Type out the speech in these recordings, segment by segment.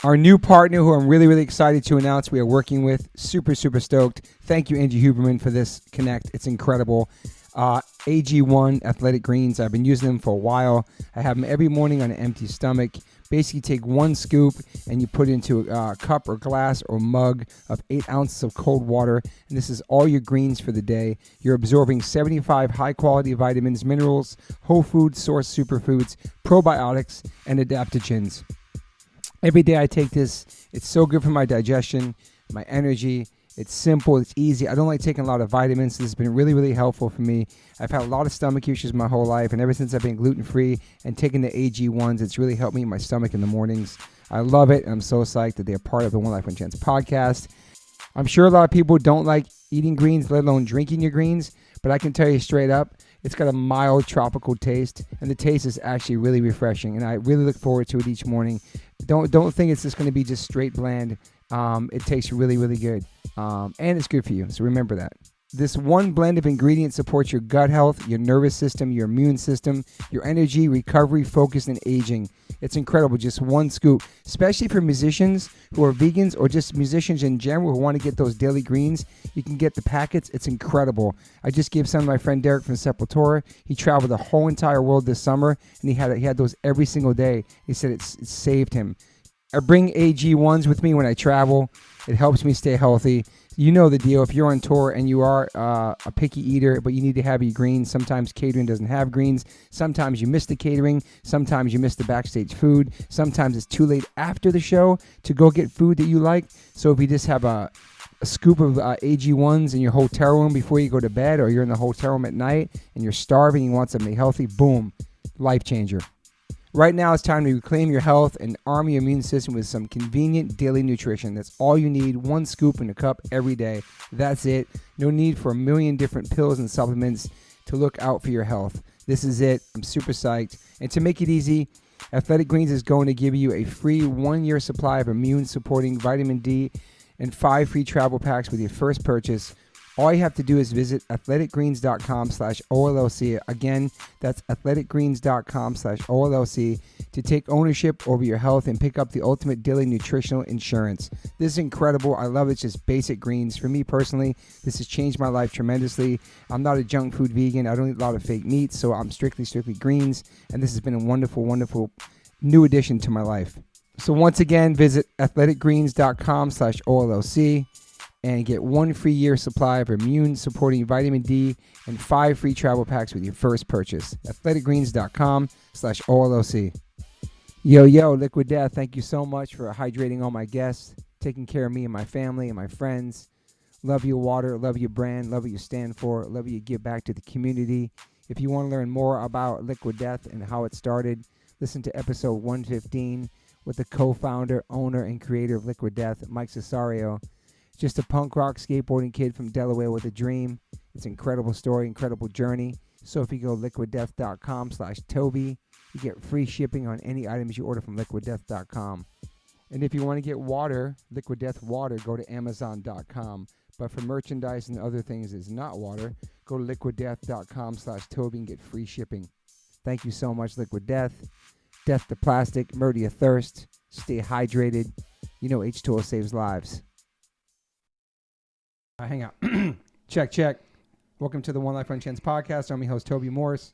Our new partner who I'm really, really excited to announce we are working with. Super, super stoked. Thank you, Angie Huberman, for this connect. It's incredible. AG1 Athletic Greens. I've been using them for a while. I have them every morning on an empty stomach. Basically take one scoop and you put it into a cup or glass or mug of 8 ounces of cold water. And this is all your greens for the day. You're absorbing 75 high-quality vitamins, minerals, whole food source superfoods, probiotics, and adaptogens. Every day I take this. It's so good for my digestion, my energy. It's simple. It's easy. I don't like taking a lot of vitamins. This has been really, really helpful for me. I've had a lot of stomach issues my whole life, and ever since I've been gluten-free and taking the AG1s, it's really helped me in my stomach in the mornings. I love it, and I'm so psyched that they're part of the One Life One Chance podcast. I'm sure a lot of people don't like eating greens, let alone drinking your greens, but I can tell you straight up, it's got a mild tropical taste, and the taste is actually really refreshing, and I really look forward to it each morning. Don't think it's just going to be just straight bland. It tastes really, really good, and it's good for you, so remember that. This one blend of ingredients supports your gut health, your nervous system, your immune system, your energy, recovery, focus, and aging. It's incredible, just one scoop, especially for musicians who are vegans or just musicians in general who want to get those daily greens. You can get the packets. It's incredible. I just gave some to my friend Derek from Sepultura. He traveled the whole entire world this summer, and he had those every single day. He said it saved him. I bring AG1s with me when I travel. It helps me stay healthy. You know the deal. If you're on tour and you are a picky eater, but you need to have your greens, sometimes catering doesn't have greens. Sometimes you miss the catering. Sometimes you miss the backstage food. Sometimes it's too late after the show to go get food that you like. So if you just have a scoop of AG1s in your hotel room before you go to bed, or you're in the hotel room at night and you're starving and you want something healthy, boom, life changer. Right now, it's time to reclaim your health and arm your immune system with some convenient daily nutrition. That's all you need, one scoop in a cup every day. That's it. No need for a million different pills and supplements to look out for your health. This is it. I'm super psyched. And to make it easy, Athletic Greens is going to give you a free 1-year supply of immune-supporting vitamin D and 5 free travel packs with your first purchase. All you have to do is visit athleticgreens.com/OLLC. Again, that's athleticgreens.com/OLLC to take ownership over your health and pick up the ultimate daily nutritional insurance. This is incredible. I love it. It's just basic greens. For me personally, this has changed my life tremendously. I'm not a junk food vegan. I don't eat a lot of fake meats, so I'm strictly greens. And this has been a wonderful, wonderful new addition to my life. So once again, visit athleticgreens.com/OLLC. and get 1 free year supply of immune-supporting vitamin D and 5 free travel packs with your first purchase. athleticgreens.com/OLLC. Yo, Liquid Death, thank you so much for hydrating all my guests, taking care of me and my family and my friends. Love your water, love your brand, love what you stand for, love what you give back to the community. If you want to learn more about Liquid Death and how it started, listen to episode 115 with the co-founder, owner, and creator of Liquid Death, Mike Cesario. Just a punk rock skateboarding kid from Delaware with a dream. It's an incredible story, incredible journey. So if you go liquiddeath.com/Toby, you get free shipping on any items you order from liquiddeath.com. And if you want to get water, Liquid Death water, go to amazon.com. But for merchandise and other things that's not water, go to liquiddeath.com/Toby and get free shipping. Thank you so much, Liquid Death. Death to plastic, murder your thirst, stay hydrated. You know H2O saves lives. Hang out. Check. Welcome to the One Life One Chance podcast. I'm your host, Toby Morse.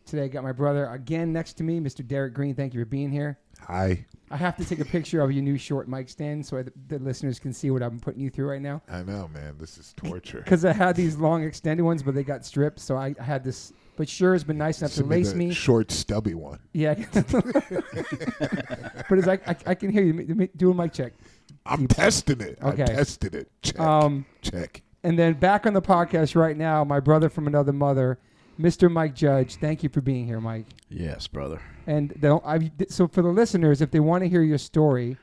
Today I got my brother again next to me, Mr. Derek Green. Thank you for being here. Hi. I have to take a picture of your new short mic stand so the listeners can see what I'm putting you through right now. I know, man. This is torture. Because I had these long extended ones, but they got stripped. So I had this. But sure has been nice enough to lace me. Short, stubby one. Yeah. But it's like I can hear you. Do a mic check. I'm testing it. Okay. I tested it. Check. Check. And then back on the podcast right now, my brother from another mother, Mr. Mike Judge. Thank you for being here, Mike. Yes, brother. And so for the listeners, if they want to hear your story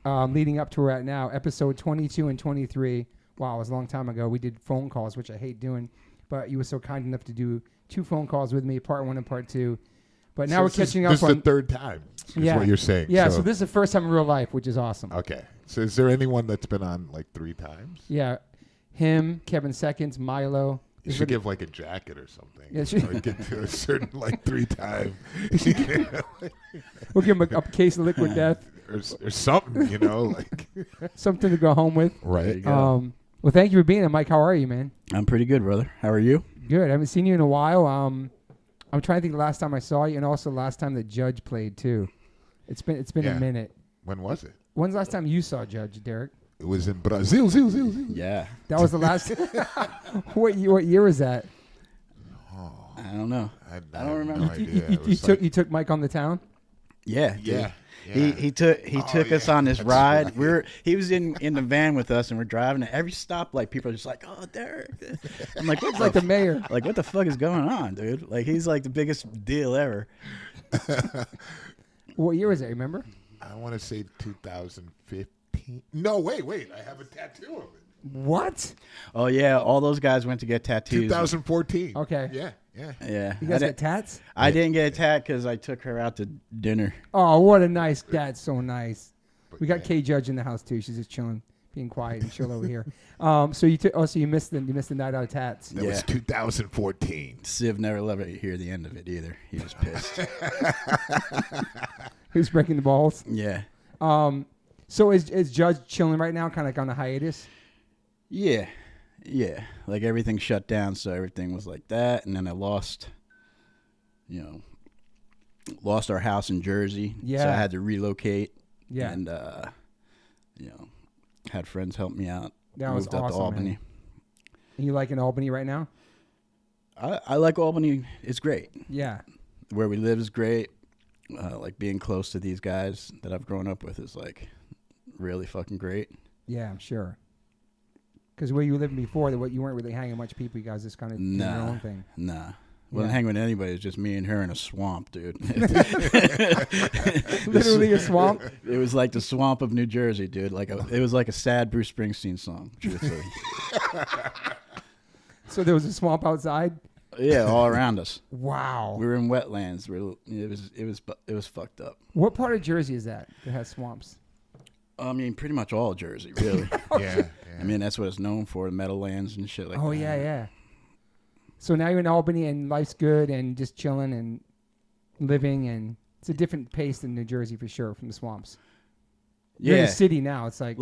leading up to right now, episode 22 and 23, wow, it was a long time ago. We did phone calls, which I hate doing, but you were so kind enough to do 2 phone calls with me, part 1 and part 2. But now we're catching up on... This is the third time, is what you're saying. Yeah, so this is the first time in real life, which is awesome. Okay. So is there anyone that's been on like 3 times? Yeah. Him, Kevin Seconds, Milo. You should give like a jacket or something. Yeah, or get to a certain like 3 times. We'll give him a case of Liquid Death. or something, you know, like something to go home with. right. Well, thank you for being here, Mike. How are you, man? I'm pretty good, brother. How are you? Good. I haven't seen you in a while. I'm trying to think the last time I saw you, and also the last time that Judge played too. It's been a minute. When was it? When's the last time you saw Judge, Derek? It was in Brazil. Yeah. That was the last. What year was that? I don't know. I don't remember. No idea. It was You took Mike on the town. Yeah. Yeah. He took us on this ride. Right. He was in the van with us, and we're driving. And every stop, like people are just like, "Oh, Derek." I'm like, "What's Like the mayor. Like, what the fuck is going on, dude? Like, he's like the biggest deal ever." What year was it? Remember? I want to say 2015. No, wait. I have a tattoo of it. What? Oh yeah, all those guys went to get tattoos. 2014. Okay. Yeah. Yeah. You guys got tats? I didn't get a tat because I took her out to dinner. Oh, what a nice dad. So nice. But We got yeah. Kay Judge in the house too. She's just chilling, being quiet and chill over here. So you missed the night out of tats. That was 2014. Civ never let me hear the end of it either. He was pissed. Who's breaking the balls? Yeah. So is Judge chilling right now, kind of like on a hiatus? Yeah. Like everything shut down, so everything was like that. And then I lost our house in Jersey. Yeah. So I had to relocate. Yeah. And, had friends help me out. That was Moved up awesome, to Albany. man. And you liking Albany right now? I like Albany. It's great. Yeah. Where we live is great. Like being close to these guys that I've grown up with is like really fucking great. Yeah, I'm sure. Because where you were living before, you weren't really hanging much people. You guys just kind of doing your own thing. Nah. Wasn't hanging with anybody. It was just me and her in a swamp, dude. Literally a swamp? It was like the swamp of New Jersey, dude. It was like a sad Bruce Springsteen song, truthfully. So there was a swamp outside? Yeah, all around us. Wow. We were in wetlands. It was fucked up. What part of Jersey is that has swamps? I mean, pretty much all Jersey, really. Yeah. I mean, that's what it's known for, the Meadowlands and shit like that. Oh, yeah. So now you're in Albany and life's good and just chilling and living, and it's a different pace than New Jersey for sure from the swamps. You're in a city now. It's like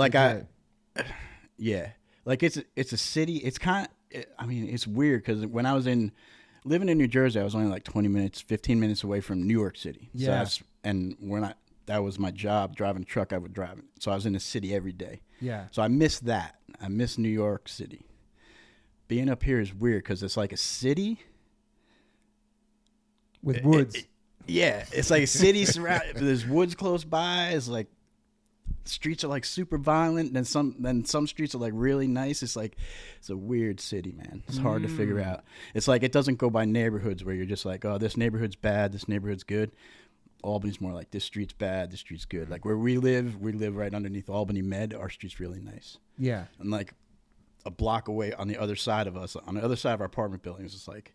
yeah. Like it's a city. It's kind of, I mean, it's weird because when I was living in New Jersey, I was only like 15 minutes away from New York City. Yeah. So that was my job, driving a truck, I would drive it. So I was in the city every day. Yeah. So I miss that. I miss New York City. Being up here is weird because it's like a city with woods. Yeah, it's like a city surrounded. There's woods close by. It's like streets are like super violent. Then some streets are like really nice. It's a weird city, man. It's hard to figure out. It's like it doesn't go by neighborhoods where you're just like, oh, this neighborhood's bad, this neighborhood's good. Albany's more like this street's bad, this street's good. Like where we live right underneath Albany Med. Our street's really nice. Yeah. And like a block away on the other side of us, on the other side of our apartment buildings, it's like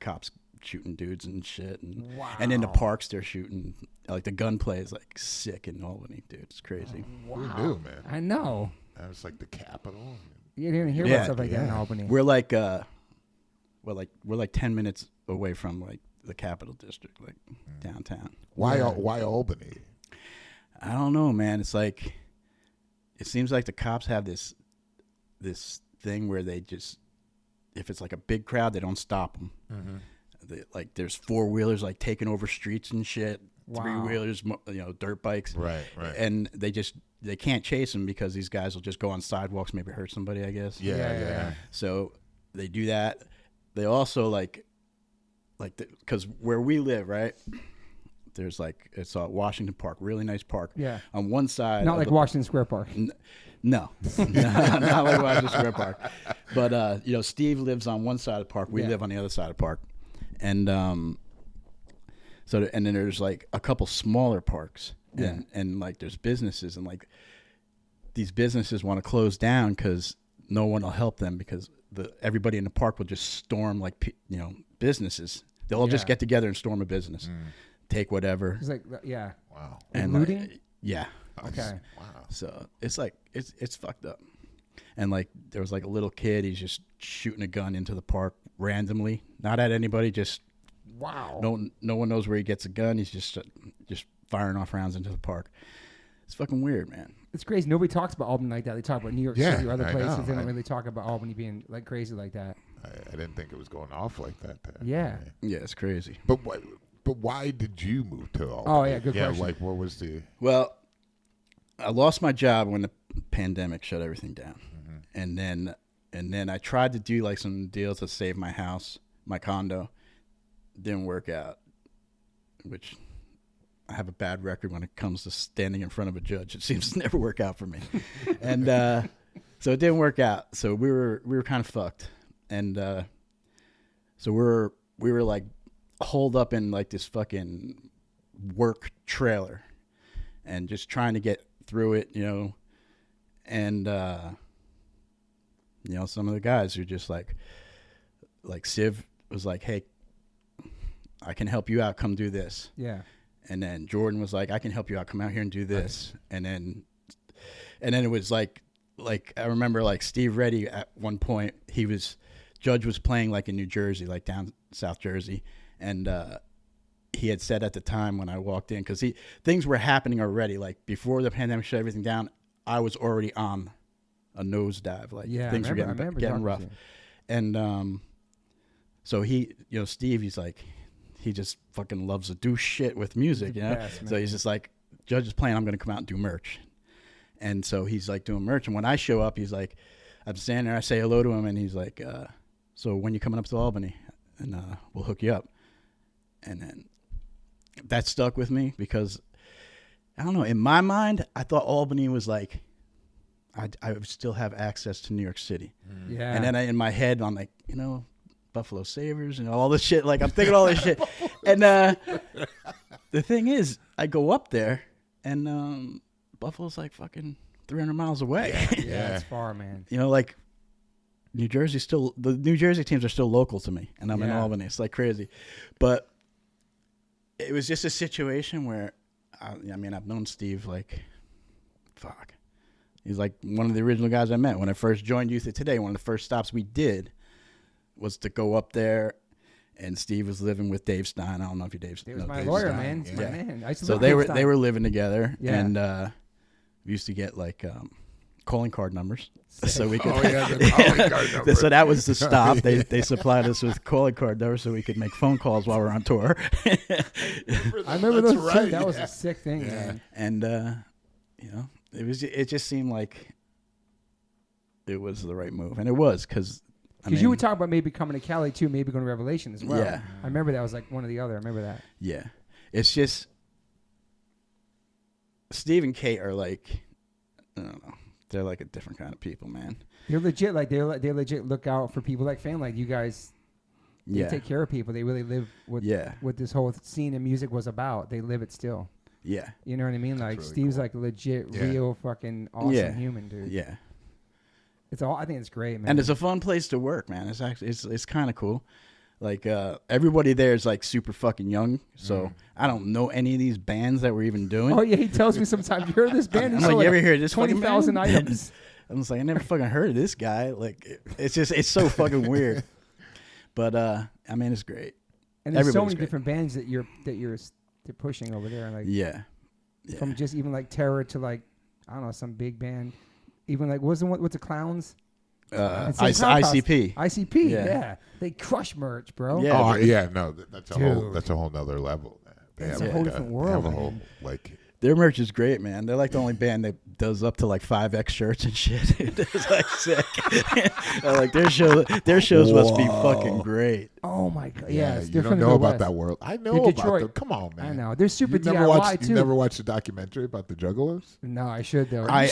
cops shooting dudes and shit. And, wow. And in the parks, they're shooting. Like the gunplay is like sick in Albany, dude. It's crazy. Wow. Who knew, man? I know. That was like the capital. You didn't hear about stuff like that in Albany. We're like, we're like 10 minutes away from like the Capital District, like downtown. Why Albany? I don't know, man. It's like, it seems like the cops have this thing where they just, if it's like a big crowd, they don't stop them. Mm-hmm. There's 4-wheelers like taking over streets and shit. Wow. 3-wheelers, dirt bikes. Right. And they can't chase them because these guys will just go on sidewalks, maybe hurt somebody, I guess. Yeah. So they do that. They also because where we live, right? There's it's Washington Park, really nice park. Yeah. On one side, not like Washington Square Park. No, not like Washington Square Park. But Steve lives on one side of the park. We live on the other side of the park, and and then there's like a couple smaller parks, and like there's businesses, and like these businesses want to close down because no one will help them because everybody in the park will just storm businesses. They'll all just get together and storm a business, take whatever. It's like Wow. And looting. Yeah. Okay. Wow. So it's like it's fucked up. And like there was like a little kid, he's just shooting a gun into the park randomly, not at anybody, just wow. No one knows where he gets a gun. He's just firing off rounds into the park. It's fucking weird, man. It's crazy. Nobody talks about Albany like that. They talk about New York Yeah, City or other I places. know. They don't really talk about Albany being like crazy like that. I didn't think it was going off like that. Yeah. Yeah, it's crazy. But why did you move to Albany? Oh, yeah, good question. Like what was the? Well, I lost my job when the pandemic shut everything down, and then I tried to do like some deals to save my house, my condo. Didn't work out, which I have a bad record when it comes to standing in front of a judge. It seems to never work out for me, and so it didn't work out. So we were kind of fucked, and so we were like holed up in like this fucking work trailer, and just trying to get through it, you know, and you know, some of the guys are just like Civ was like, hey, I can help you out, come do this. Yeah. And then Jordan was like, I can help you out, come out here and do this. And then it was like I remember like Steve Reddy at one point, Judge was playing like in New Jersey, like down South Jersey, and he had said at the time when I walked in, because things were happening already, like before the pandemic shut everything down, I was already on a nosedive, like things were getting rough. And so Steve, he's like, he just fucking loves to do shit with music, you know? Best, so he's just like, Judge is playing, I'm going to come out and do merch. And so he's like doing merch. And when I show up, he's like, I'm standing there, I say hello to him, and he's like, so when you coming up to Albany? And we'll hook you up. And then that stuck with me because, I don't know, in my mind, I thought Albany was like, I would still have access to New York City. Yeah. And then in my head, I'm like, you know, Buffalo Sabres and all this shit. Like, I'm thinking all this shit. And the thing is, I go up there, and Buffalo's like fucking 300 miles away. Yeah, it's far, man. You know, like, the New Jersey teams are still local to me, and I'm in Albany. It's like crazy. But it was just a situation where, I mean, I've known Steve like, fuck. He's like one of the original guys I met when I first joined Youth of Today. One of the first stops we did was to go up there, and Steve was living with Dave Stein. I don't know if you Dave Stein. He was my Dave lawyer, Stein. man. It's my man. I used to So live they with were Dave Stein. living together, Yeah. and we used to get like calling card numbers, so we could. Oh yeah, the calling card number. So that was the stop. They supplied us with calling card numbers so we could make phone calls while we're on tour. I remember That's those. right, That was yeah. a sick thing, man. And you know, it just seemed like it was the right move, and it was because Because you were talking about maybe coming to Cali too, maybe going to Revelation as well. Yeah. I remember that was like one or the other. I remember that. Yeah, it's just Steve and Kate are like, I don't know, they're like a different kind of people, man. They're legit. Like they legit look out for people like fan. Like you guys, they take care of people. They really live what this whole scene and music was about. They live it still. Yeah. You know what I mean? Like really Steve's cool. like a legit, Yeah. real, fucking awesome human, dude. Yeah. I think it's great, man. And it's a fun place to work, man. It's actually it's kind of cool. Like everybody there is like super fucking young, so I don't know any of these bands that we're even doing. Oh yeah, he tells me sometimes you heard this band. I'm like, you ever hear this 20,000 fucking band? items. I'm just like, I never fucking heard of this guy. Like, it's so fucking weird. But I mean, it's great. And there's so Everybody's many great. different bands that you're pushing over there. Like Yeah. from just even like Terror to like I don't know some big band. Even like what's the Clowns? ICP. ICP, Yeah. yeah. They crush merch, bro. Yeah. Oh yeah, no, that's a Dude. whole nother level. Man. They It's have a whole like different they world, have a whole man. like Their merch is great, man. They're like the only band that does up to like 5X shirts and shit. It's like sick. Like their shows must be fucking great. Oh my god, yeah. It's you different don't know than the about West. that world. I know They're about Detroit. them. Come on, man. I know. They're super You never DIY watched. too. You never watched the documentary about the Juggalos? No, I should though. I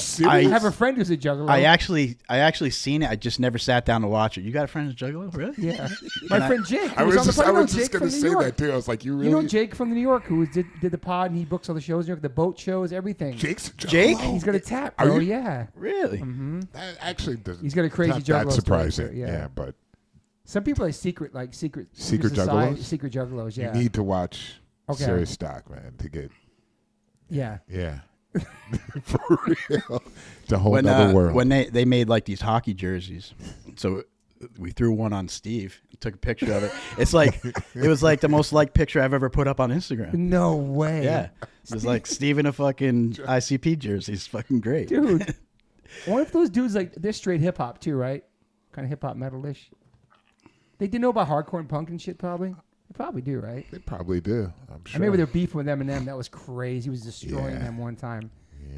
have a friend who's a juggler. I actually seen it. I just never sat down to watch it. You got a friend who's Juggalo? Really? Yeah, my friend Jake. I who was on the pod. You know just Jake going to from New say York. that too. I was like, you really? You know Jake from New York who did the pod and he books all the shows in New York, the boat shows, everything. Jake's a Juggalo? Jake? He's got a tap, Are bro. you- Yeah. Really? That actually doesn't. He's got a crazy it's not Juggalo that story, surprising. yeah. Yeah, but Some people are secret Secret society- juggalos? Secret juggalos, yeah. you need to watch Okay. Serious Stock, man, to get. Yeah. Yeah. For real. It's a whole When other world. when they made like these hockey jerseys, so we threw one on Steve. Took a picture of it. It's like it was like the most liked picture I've ever put up on Instagram. No way. Yeah, it was like Steve in a fucking ICP jersey. He's fucking great, dude. What if those dudes like they're straight hip hop too, right? Kind of hip hop metalish. They did know about hardcore and punk and shit, probably. They probably do, right? They probably do. I'm sure. I remember their beef with Eminem. That was crazy. He was destroying them one time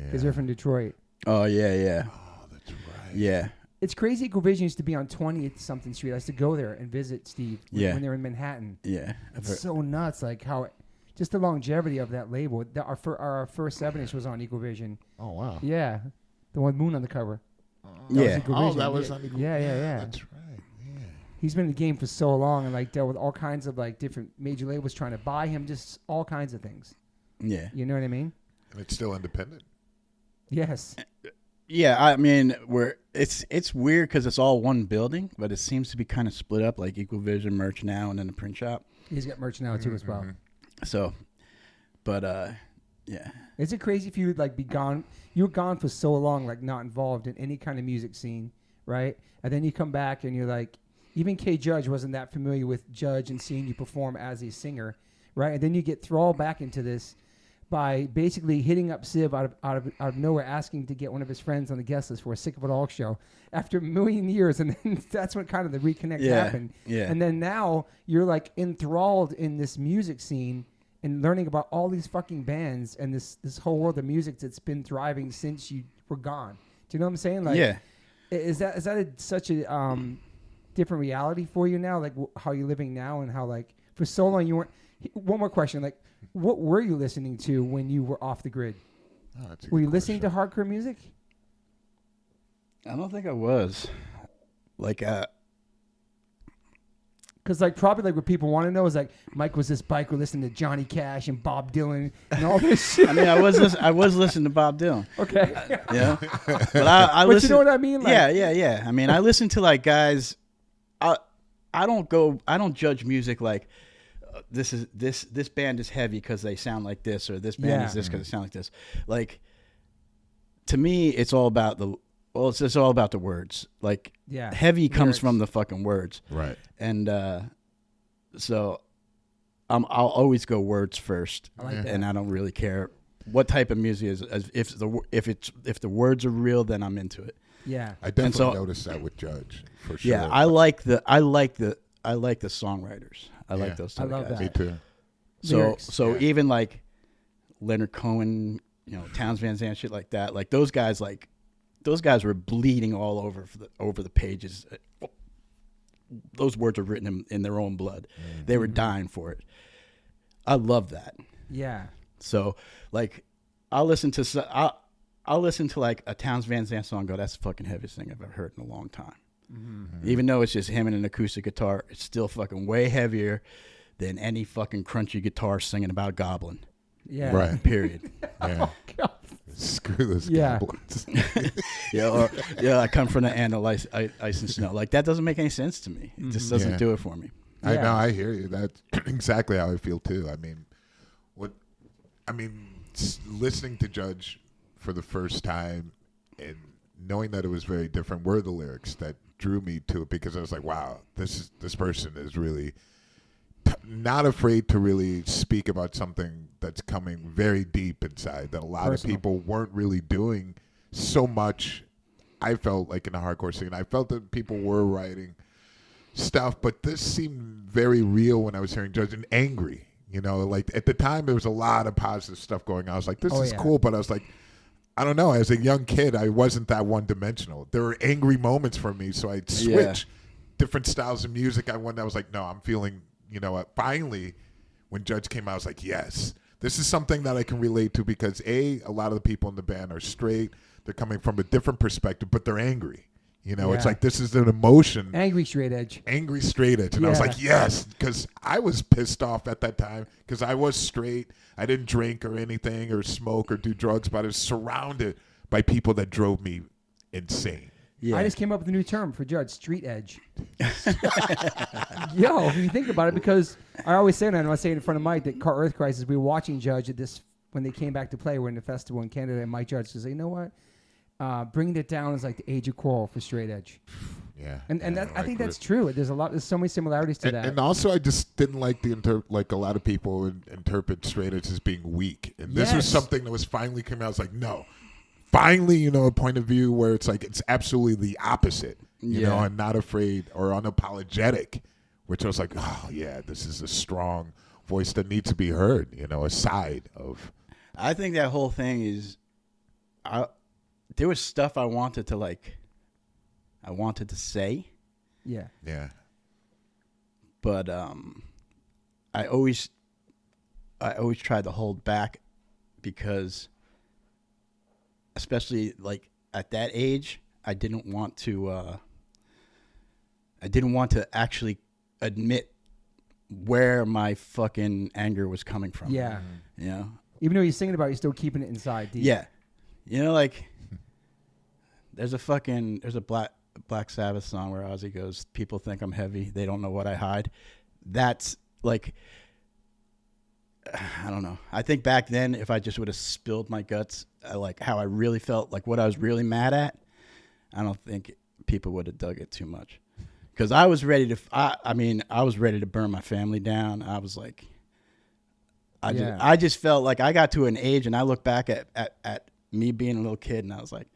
because they're from Detroit. Oh yeah. Oh, that's right. Yeah. It's crazy. Equal used to be on 20th something street. I used to go there and visit Steve when they were in Manhattan. Yeah. It's so nuts, like how just the longevity of that label. Our first 7-inch was on Equal Vision. Oh wow. Yeah, the one Moon on the cover. That was on Equal. Yeah. That's right. Yeah. He's been in the game for so long and like dealt with all kinds of like different major labels trying to buy him, just all kinds of things. Yeah. You know what I mean? And it's still independent. Yes. Yeah, I mean, it's weird because it's all one building, but it seems to be kind of split up, like Equal Vision merch now and then the print shop. He's got merch now too as well. So, but yeah. Is it crazy if you would like be gone? You were gone for so long, like not involved in any kind of music scene, right? And then you come back and you're like, even K Judge wasn't that familiar with Judge and seeing you perform as a singer, right? And then you get thrown back into this by basically hitting up Civ out of nowhere, asking to get one of his friends on the guest list for a Sick of It All show after a million years, and then that's when kind of the reconnect happened. Yeah. And then now you're like enthralled in this music scene and learning about all these fucking bands and this whole world of music that's been thriving since you were gone. Do you know what I'm saying? Like, yeah. Is that such a different reality for you now? Like how you're living now and how like for so long you weren't. One more question, like. What were you listening to when you were off the grid? Were you listening to hardcore music? I don't think I was. Like, because like probably like what people want to know is like Mike was this biker listening to Johnny Cash and Bob Dylan and all this shit. I mean, I was listening to Bob Dylan. Okay. Yeah. But I but listen, you know what I mean? Like, yeah. I mean, I listen to like guys. I don't judge music like. This band is heavy because they sound like this, or this band is this because they sound like this. Like, to me, it's all about it's all about the words. Like, heavy comes from the fucking words, right? And so, I'll always go words first, and I don't really care what type of music is. If the words are real, then I'm into it. Yeah, I definitely noticed that with Judge for sure. Yeah, I like the songwriters. I like those type of guys. Me too. So even like Leonard Cohen, Townes Van Zandt, shit like that. Like those guys were bleeding all over the pages. Those words are written in their own blood. Mm-hmm. They were dying for it. I love that. Yeah. So like, I'll listen to like a Townes Van Zandt song. Go, that's the fucking heaviest thing I've ever heard in a long time. Mm-hmm. Even though it's just him and an acoustic guitar, it's still fucking way heavier than any fucking crunchy guitar singing about a goblin. Yeah. Right. Period. Yeah. Oh, screw those goblins. I come from the end of ice and snow. Like, that doesn't make any sense to me. It just doesn't do it for me. I know. I hear you. That's exactly how I feel too. Listening to Judge for the first time and knowing that it was very different were the lyrics that drew me to it, because I was like, wow, this person is really not afraid to really speak about something that's coming very deep inside that a lot of people weren't really doing so much. I felt like in the hardcore scene, I felt that people were writing stuff, but this seemed very real when I was hearing Judge, and angry. Like at the time there was a lot of positive stuff going on. I was like, this is cool, but I was like, I don't know. As a young kid, I wasn't that one-dimensional. There were angry moments for me, so I'd switch different styles of music. I was like, no, I'm feeling, finally, when Judge came out, I was like, yes, this is something that I can relate to, because a lot of the people in the band are straight. They're coming from a different perspective, but they're angry. It's like this is an emotion. Angry straight edge. Angry straight edge. And I was like, yes, because I was pissed off at that time because I was straight. I didn't drink or anything or smoke or do drugs, but I was surrounded by people that drove me insane. Yeah. I just came up with a new term for Judge, street edge. Yo, if you think about it, because I always say, and I say it in front of Mike, that Car Earth Crisis, we were watching Judge at this, when they came back to play, we're in the festival in Canada, and Mike Judge says, you know what? Bringing it down is like the age of quarrel for straight edge. Yeah. And that, I think that's true. There's so many similarities to that. And also, I just didn't like like a lot of people interpret straight edge as being weak. And this was something that was finally coming out. I was like, no. Finally, a point of view where it's like it's absolutely the opposite, you know, and not afraid or unapologetic, which I was like, oh, yeah, this is a strong voice that needs to be heard, a side of. I think that whole thing is, there was stuff I wanted to say. Yeah. Yeah. But I always tried to hold back because, especially like at that age, I didn't want to actually admit where my fucking anger was coming from. Yeah. Even though you're singing about it, you're still keeping it inside deep. Yeah. Like there's a Black Sabbath song where Ozzy goes, "People think I'm heavy, they don't know what I hide." That's like, I don't know. I think back then, if I just would have spilled my guts, like how I really felt, like what I was really mad at, I don't think people would have dug it too much. Because I was ready to, I was ready to burn my family down. I was like, I just felt like I got to an age, and I look back at me being a little kid, and I was like,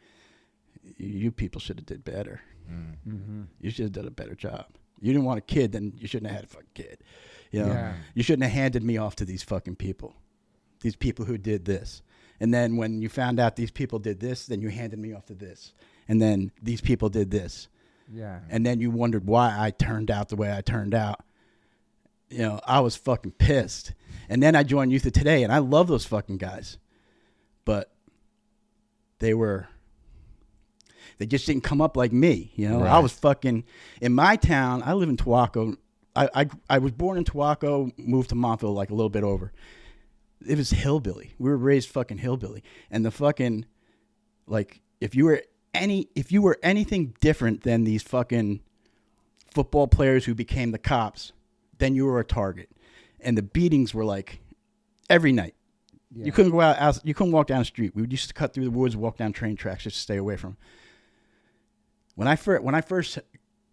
you people should have did better. Mm-hmm. You should have done a better job. You didn't want a kid, then you shouldn't have had a fucking kid. You shouldn't have handed me off to these fucking people. These people who did this. And then when you found out these people did this, then you handed me off to this. And then these people did this. Yeah. And then you wondered why I turned out the way I turned out. I was fucking pissed. And then I joined Youth of Today, and I love those fucking guys. But they just didn't come up like me. Right. I was fucking, in my town, I live in Tuaco. I was born in Tuaco, moved to Montville like a little bit over. It was hillbilly. We were raised fucking hillbilly. And the fucking, like, if you were anything different than these fucking football players who became the cops, then you were a target. And the beatings were like every night. Yeah. You couldn't go out. You couldn't walk down the street. We used to cut through the woods, walk down train tracks just to stay away from them. When I first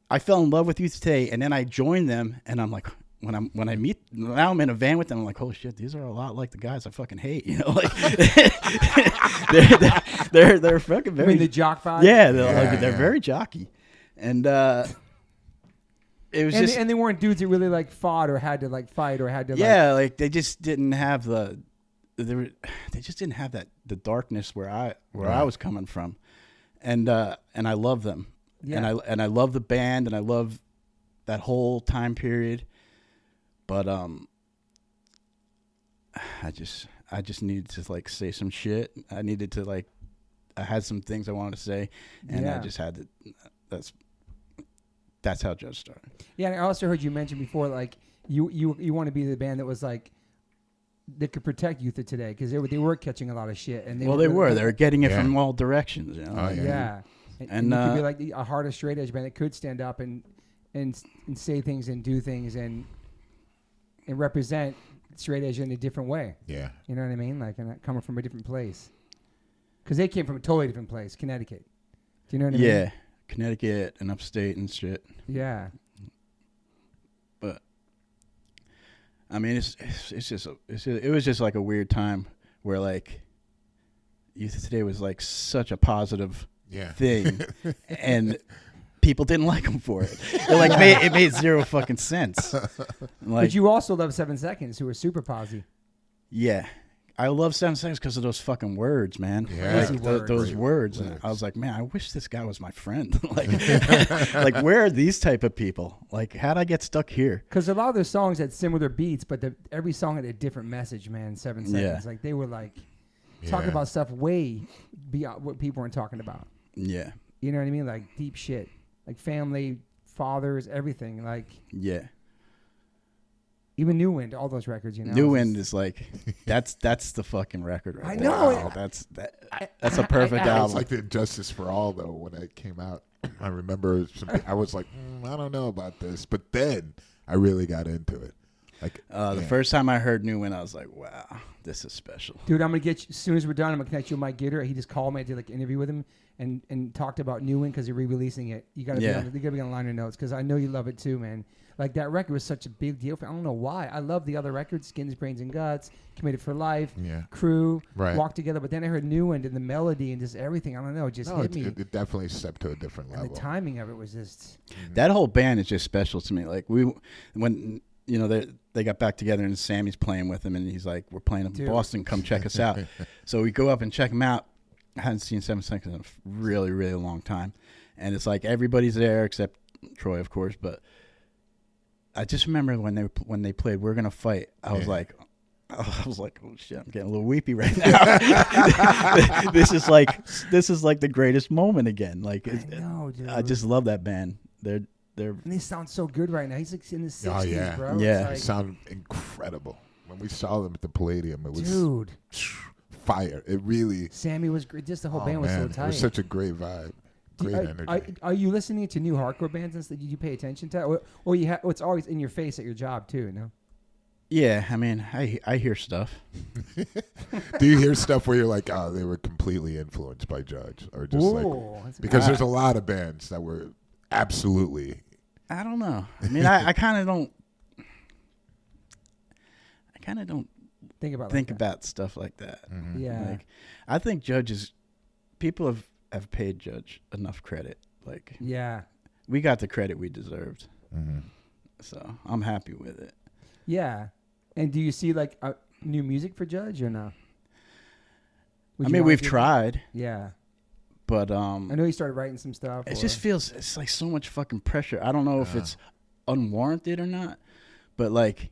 I fell in love with Youth Today, and then I joined them, and I'm like, when I meet, now I'm in a van with them, I'm like, holy shit, these are a lot like the guys I fucking hate, like they're fucking very. I mean, the jock vibe. Yeah, they're very jockey, and it was and they weren't dudes that really like fought or had to like fight or had to. Yeah, like they just didn't have they just didn't have the darkness where I was coming from, and I love them. Yeah. And I love the band, and I love that whole time period, but I just needed to like say some shit. I needed to like, I had some things I wanted to say, and I just had to. That's how Judge started. Yeah, and I also heard you mention before, like you want to be the band that was like that could protect Youth of Today, because they were catching a lot of shit, and they were getting it from all directions. Yeah. And you could be like a harder straight edge band that could stand up and say things and do things and represent straight edge in a different way. Yeah. You know what I mean? Like, and coming from a different place. Because they came from a totally different place, Connecticut. Do you know what I mean? Yeah. Connecticut and upstate and shit. Yeah. But I mean, it was just like a weird time where like Youth of Today was like such a positive thing, and people didn't like him for it. It made zero fucking sense. But you also love 7 Seconds, who were super posy. Yeah, I love 7 Seconds because of those fucking words, man. Yeah, those words. And I was like, man, I wish this guy was my friend. like where are these type of people? Like, how'd I get stuck here? Because a lot of their songs had similar beats, but every song had a different message, man. 7 Seconds, yeah. Like they were like talking about stuff way beyond what people weren't talking about. Yeah. You know what I mean? Like deep shit. Like family, fathers, everything. Like yeah. Even New Wind, all those records, you know. New Wind is like that's the fucking record right I there. know. Wow. That's a perfect album. It's like the Justice for All though when it came out. I remember I was like, I don't know about this, but then I really got into it. Like The first time I heard New Wind, I was like, wow, this is special. Dude, I'm gonna get you as soon as we're done. I'm gonna connect you with Mike Gitter. He just called me. I did like an interview with him and talked about New Wind because you're re-releasing it. You gotta be on liner notes because I know you love it too, man. Like that record was such a big deal. I don't know why. I love the other records: Skins, Brains, and Guts, Committed for Life, Crew, Walk Together. But then I heard New Wind and the melody and just everything. I don't know. It just hit me. It definitely stepped to a different level. And the timing of it was just that whole band is just special to me. Like when they got back together and Sammy's playing with him and he's like, we're playing in Boston, come check us out. So we go up and check him out. I hadn't seen 7 Seconds in a really, really long time. And it's like everybody's there except Troy, of course. But I just remember when they played We're Gonna Fight, I was like, oh shit, I'm getting a little weepy right now. This is like the greatest moment again. Like I know, dude. I just love that band. They're and they sound so good right now. He's like in his 60s, bro. Yeah. They sound incredible. When we saw them at the Palladium, it was fire. It really. Sammy was great. Just the whole band was so tight. It was such a great vibe. Great energy. Are you listening to new hardcore bands and stuff? Did you pay attention to that? Or it's always in your face at your job too, no? Yeah, I mean, I hear stuff. Do you hear stuff where you're like, oh, they were completely influenced by Judge? Or just because there's a lot of bands that were absolutely. I don't know. I mean, I kind of don't think about stuff like that. Mm-hmm. Yeah. Like, I think people have paid Judge enough credit. Like, we got the credit we deserved. Mm-hmm. So I'm happy with it. Yeah. And do you see like new music for Judge or no? I mean, we've tried. Yeah. But I know you started writing some stuff. It just feels it's like so much fucking pressure. I don't know if it's unwarranted or not, but like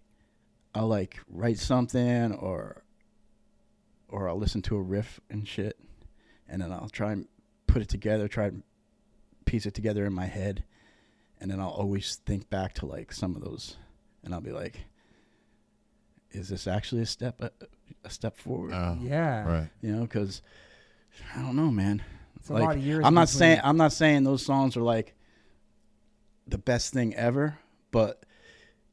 I'll like write something or I'll listen to a riff and shit, and then I'll try and put it together, try and piece it together in my head, and then I'll always think back to like some of those, and I'll be like, is this actually a step forward? Yeah. Right. You know, because I don't know, man. It's a lot of years. I'm not saying those songs are like the best thing ever, but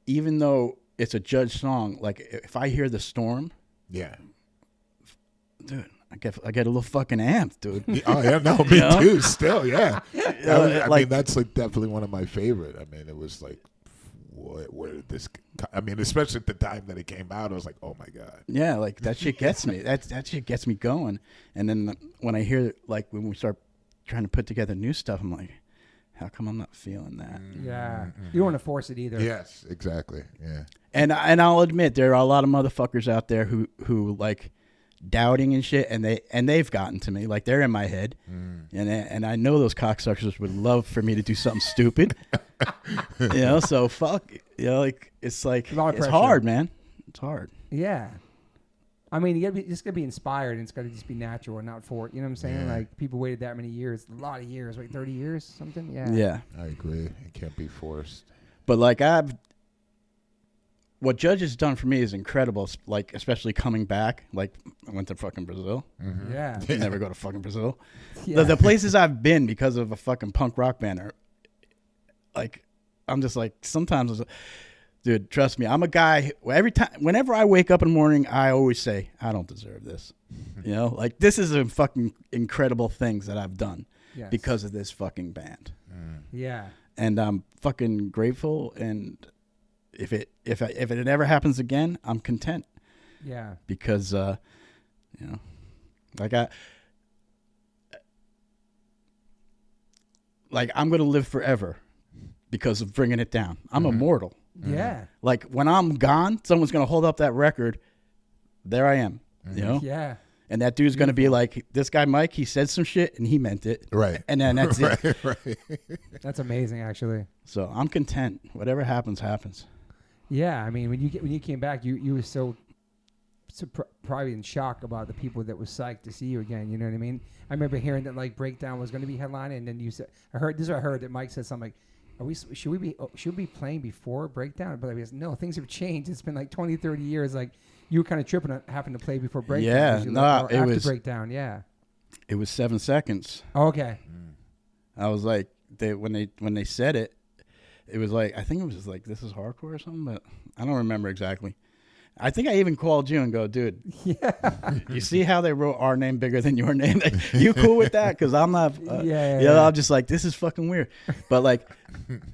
even though it's a Judge song, like if I hear The Storm, dude, I get a little fucking amped, dude. Me too. Still, yeah. I mean, that's like definitely one of my favorite. I mean, it was like, where did this? I mean, especially at the time that it came out, I was like, oh my god. Yeah, like that shit gets me. That shit gets me going. And then when I hear when we start trying to put together new stuff, I'm like, how come I'm not feeling that? Yeah, you don't want to force it either. Yes, exactly. Yeah. And I'll admit there are a lot of motherfuckers out there who like doubting and shit, and they've gotten to me, like they're in my head, and I know those cocksuckers would love for me to do something stupid, you know. So fuck, you know, like it's hard, man. It's hard. Yeah, I mean, you just gotta be inspired, and it's gotta just be natural and not for it. You know what I'm saying? Yeah. Like people waited that many years, a lot of years, like 30 years, something. Yeah. Yeah, I agree. It can't be forced. but like what Judge has done for me is incredible. Like, especially coming back. Like, I went to fucking Brazil. Mm-hmm. Yeah. Never go to fucking Brazil. Yeah. The places I've been because of a fucking punk rock band are, like, I'm just like, sometimes, dude, trust me, I'm a guy, whenever I wake up in the morning, I always say, I don't deserve this. You know? Like, this is a fucking incredible things that I've done because of this fucking band. Yeah. And I'm fucking grateful, and if it ever happens again, I'm content. Yeah. Because you know, like I'm gonna live forever because of bringing it down. I'm immortal. Yeah. Like when I'm gone, someone's gonna hold up that record. There I am. You know. Yeah. And that dude's gonna be like, this guy Mike. He said some shit and he meant it. Right. And then that's it. Right. That's amazing, actually. So I'm content. Whatever happens, happens. Yeah, I mean, when you came back, you were so probably in shock about the people that was psyched to see you again. You know what I mean? I remember hearing that like Breakdown was going to be headlining, and then you said, I heard that Mike said something like, should we be playing before Breakdown? But I was, no, things have changed. It's been like 20, 30 years. Like you were kind of tripping on having to play before Breakdown. Yeah, it was Breakdown. Yeah, it was 7 seconds. Oh, okay. I was like, when they said it. it was like, I think it was like, This Is Hardcore or something, but I don't remember exactly. I think I even called you and go, dude, you see how they wrote our name bigger than your name? You cool with that? Because I'm not, I'm just like, this is fucking weird. But like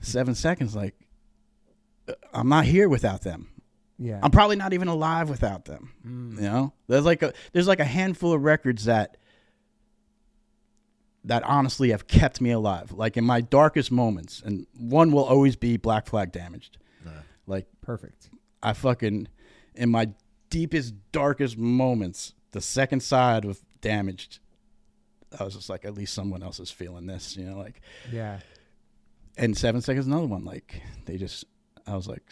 7 seconds, like, I'm not here without them. Yeah. I'm probably not even alive without them. You know, there's like a handful of records that honestly have kept me alive, like in my darkest moments, and one will always be Black Flag Damaged. Like, perfect. I fucking, in my deepest, darkest moments, the second side of Damaged, I was just like, at least someone else is feeling this, you know, like. Yeah. And 7 seconds, another one, like, I was like,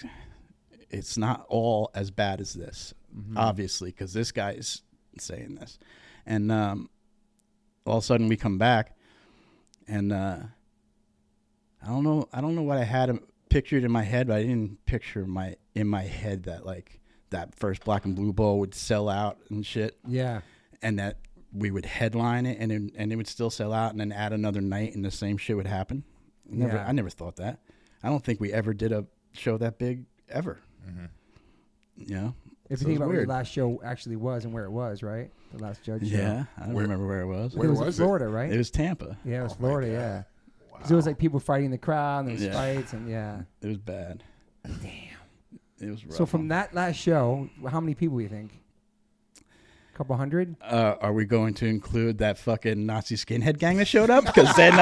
it's not all as bad as this, obviously, because this guy is saying this. And all of a sudden we come back, and I don't know what I had pictured in my head, but I didn't picture in my head that like that first Black and Blue Bowl would sell out and shit. Yeah. And that we would headline it, and it would still sell out, and then add another night, and the same shit would happen. I never thought that. I don't think we ever did a show that big ever. You know, if you think about where the last show actually was and where it was, right? The last Judge show. Yeah, I don't remember where it was. It was in Florida, right? It was Tampa. Yeah, it was Florida. Yeah. Wow. It was like people fighting in the crowd, and there was fights, and it was bad. Damn. It was rough. So from that last show, how many people do you think? A couple hundred? Are we going to include that fucking Nazi skinhead gang that showed up? Because then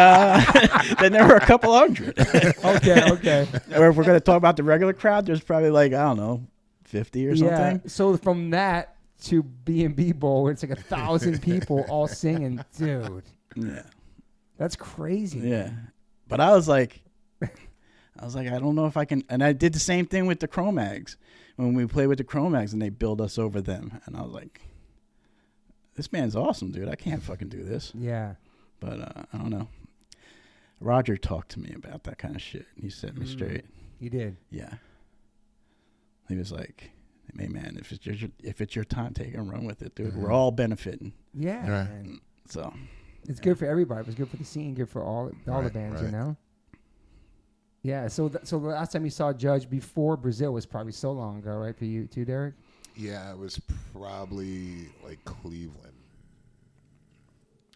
there were a couple hundred. Okay. Or if we're going to talk about the regular crowd, there's probably like, I don't know, 50 or something. So from that to B&B Bowl, it's like 1,000 people all singing. Dude. Yeah. That's crazy. Yeah. Man. But I was like, I don't know if I can. And I did the same thing with the Cro-Mags. When we played with the Cro-Mags and they billed us over them. And I was like, this band's awesome, dude. I can't fucking do this. Yeah. But I don't know. Roger talked to me about that kind of shit. And he set me straight. He did? Yeah. He was like, hey, man, if it's your time, take it and run with it, dude. We're all benefiting. Yeah. Right. So. It's good for everybody. It was good for the scene, good for all the bands, you know? Yeah, so the last time you saw Judge before Brazil was probably so long ago, right, for you too, Derek? Yeah, it was probably like Cleveland.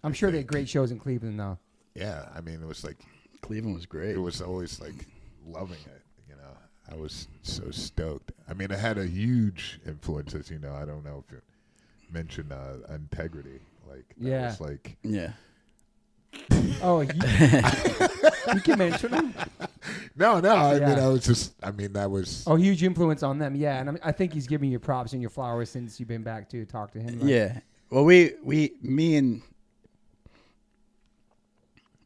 I'm sure they had great shows in Cleveland, though. Yeah, I mean, it was like... Cleveland was great. It was always like loving it, you know. I was so stoked. I mean, it had a huge influence, as you know. I don't know if you mentioned Integrity. Like, that was like... Yeah. Oh, you can mention them. No. I mean, that was. Oh, huge influence on them. Yeah, and I think he's giving you props and your flowers since you've been back to talk to him. Right? Yeah. Well, me and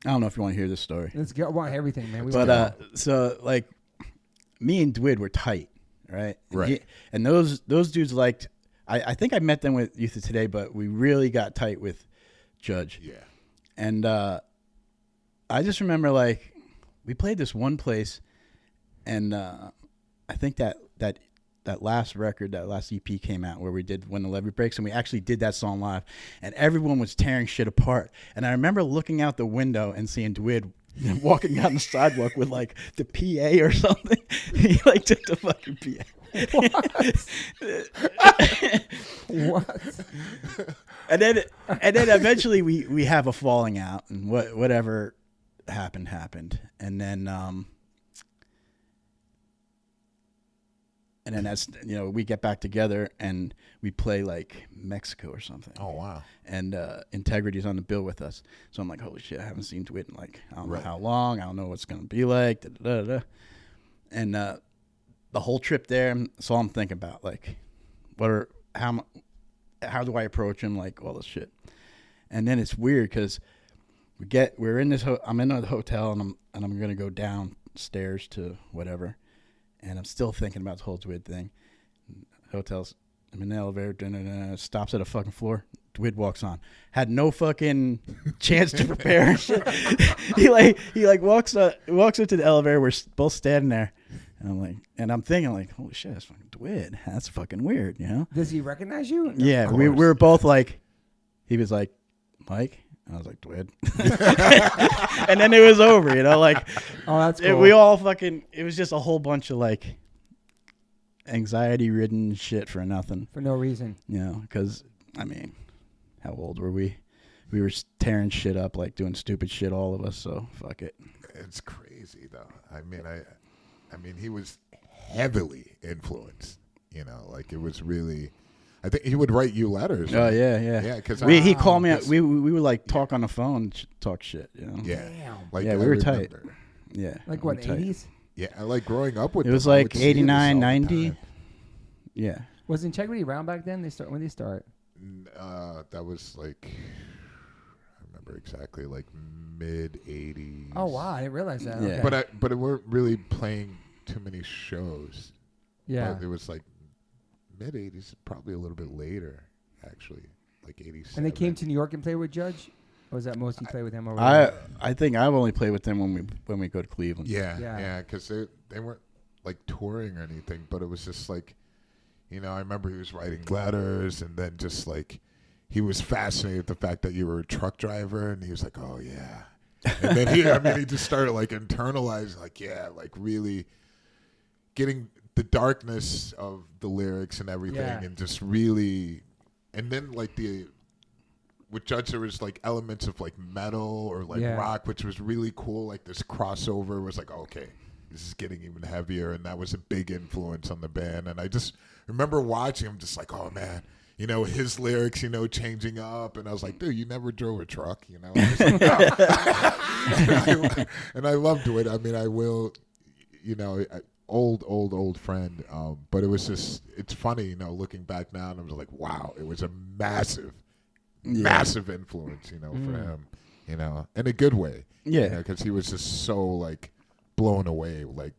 I don't know if you want to hear this story. Let's go. I want everything, man. So like, me and Dwid were tight, right? Right. And those dudes liked. I think I met them with Youth of Today, but we really got tight with Judge. Yeah. And I just remember, like, we played this one place, and I think that last record, that last EP came out where we did When the Levee Breaks, and we actually did that song live, and everyone was tearing shit apart. And I remember looking out the window and seeing Dwid walking down the sidewalk with, like, the PA or something. He, like, took the fucking PA. What? And then eventually we have a falling out, and whatever happened, and then that's, you know, we get back together and we play like Mexico or something. Oh wow! And Integrity's on the bill with us, so I'm like, holy shit, I haven't seen Dwid in like I don't know how long. I don't know what's gonna be like. And the whole trip there, so I'm thinking about like, how do I approach him, like all this shit. And then it's weird because we're in this I'm in a hotel, and I'm gonna go downstairs to whatever, and I'm still thinking about the whole Dwid thing. Hotels, I'm in the elevator, stops at a fucking floor. Dwid walks on. Had no fucking chance to prepare. he walks up to the elevator. We're both standing there. And I'm thinking like, holy shit, that's fucking Dwid. That's fucking weird, you know? Does he recognize you? Yeah, we were both like, he was like, Mike? And I was like, Dwid. And then it was over, you know, like, oh, that's cool. we all fucking, it was just a whole bunch of like anxiety-ridden shit for nothing. For no reason. You know, because, I mean, how old were we? We were tearing shit up, like doing stupid shit, all of us, so fuck it. It's crazy, though. I mean, he was heavily influenced, you know, like it was really, I think he would write you letters. Oh, right? yeah. Yeah, because He called me, we would like talk on the phone, talk shit, you know? Yeah. Damn. Like, Yeah, I we were remember. tight. Yeah. Like what, we were tight. 80s? Yeah, I like growing up with It was them, I like would see this 89, all the 90. time. Yeah. Was Integrity around back then? When they start? That was like, I remember exactly, like mid 80s. Oh wow, I didn't realize that. Yeah. Okay. But it weren't really playing too many shows. yeah. But it was like mid 80s, probably a little bit later, actually, like 87. And they came to New York and played with Judge? Or was that mostly play with him over I there? I think I've only played with them when we go to Cleveland. Yeah, because they weren't like touring or anything, but it was just like, you know, I remember he was writing letters, and then just like he was fascinated with the fact that you were a truck driver, and he was like, oh yeah, and then he just started like internalizing, like, yeah, like really getting the darkness of the lyrics and everything, Yeah. and just really, and then like with Judge, there was like elements of like metal or like Yeah. rock, which was really cool. Like this crossover was like, oh, okay, this is getting even heavier, and that was a big influence on the band. And I just remember watching him, just like, oh man, you know, his lyrics, you know, changing up, and I was like, dude, you never drove a truck, you know? I was like, no. And I loved it. I mean, I will, you know, old friend, but it was just, it's funny, you know, looking back now, and I was like, wow, it was a massive influence, you know, for him, you know, in a good way. Yeah. Because he was just so like blown away. Like,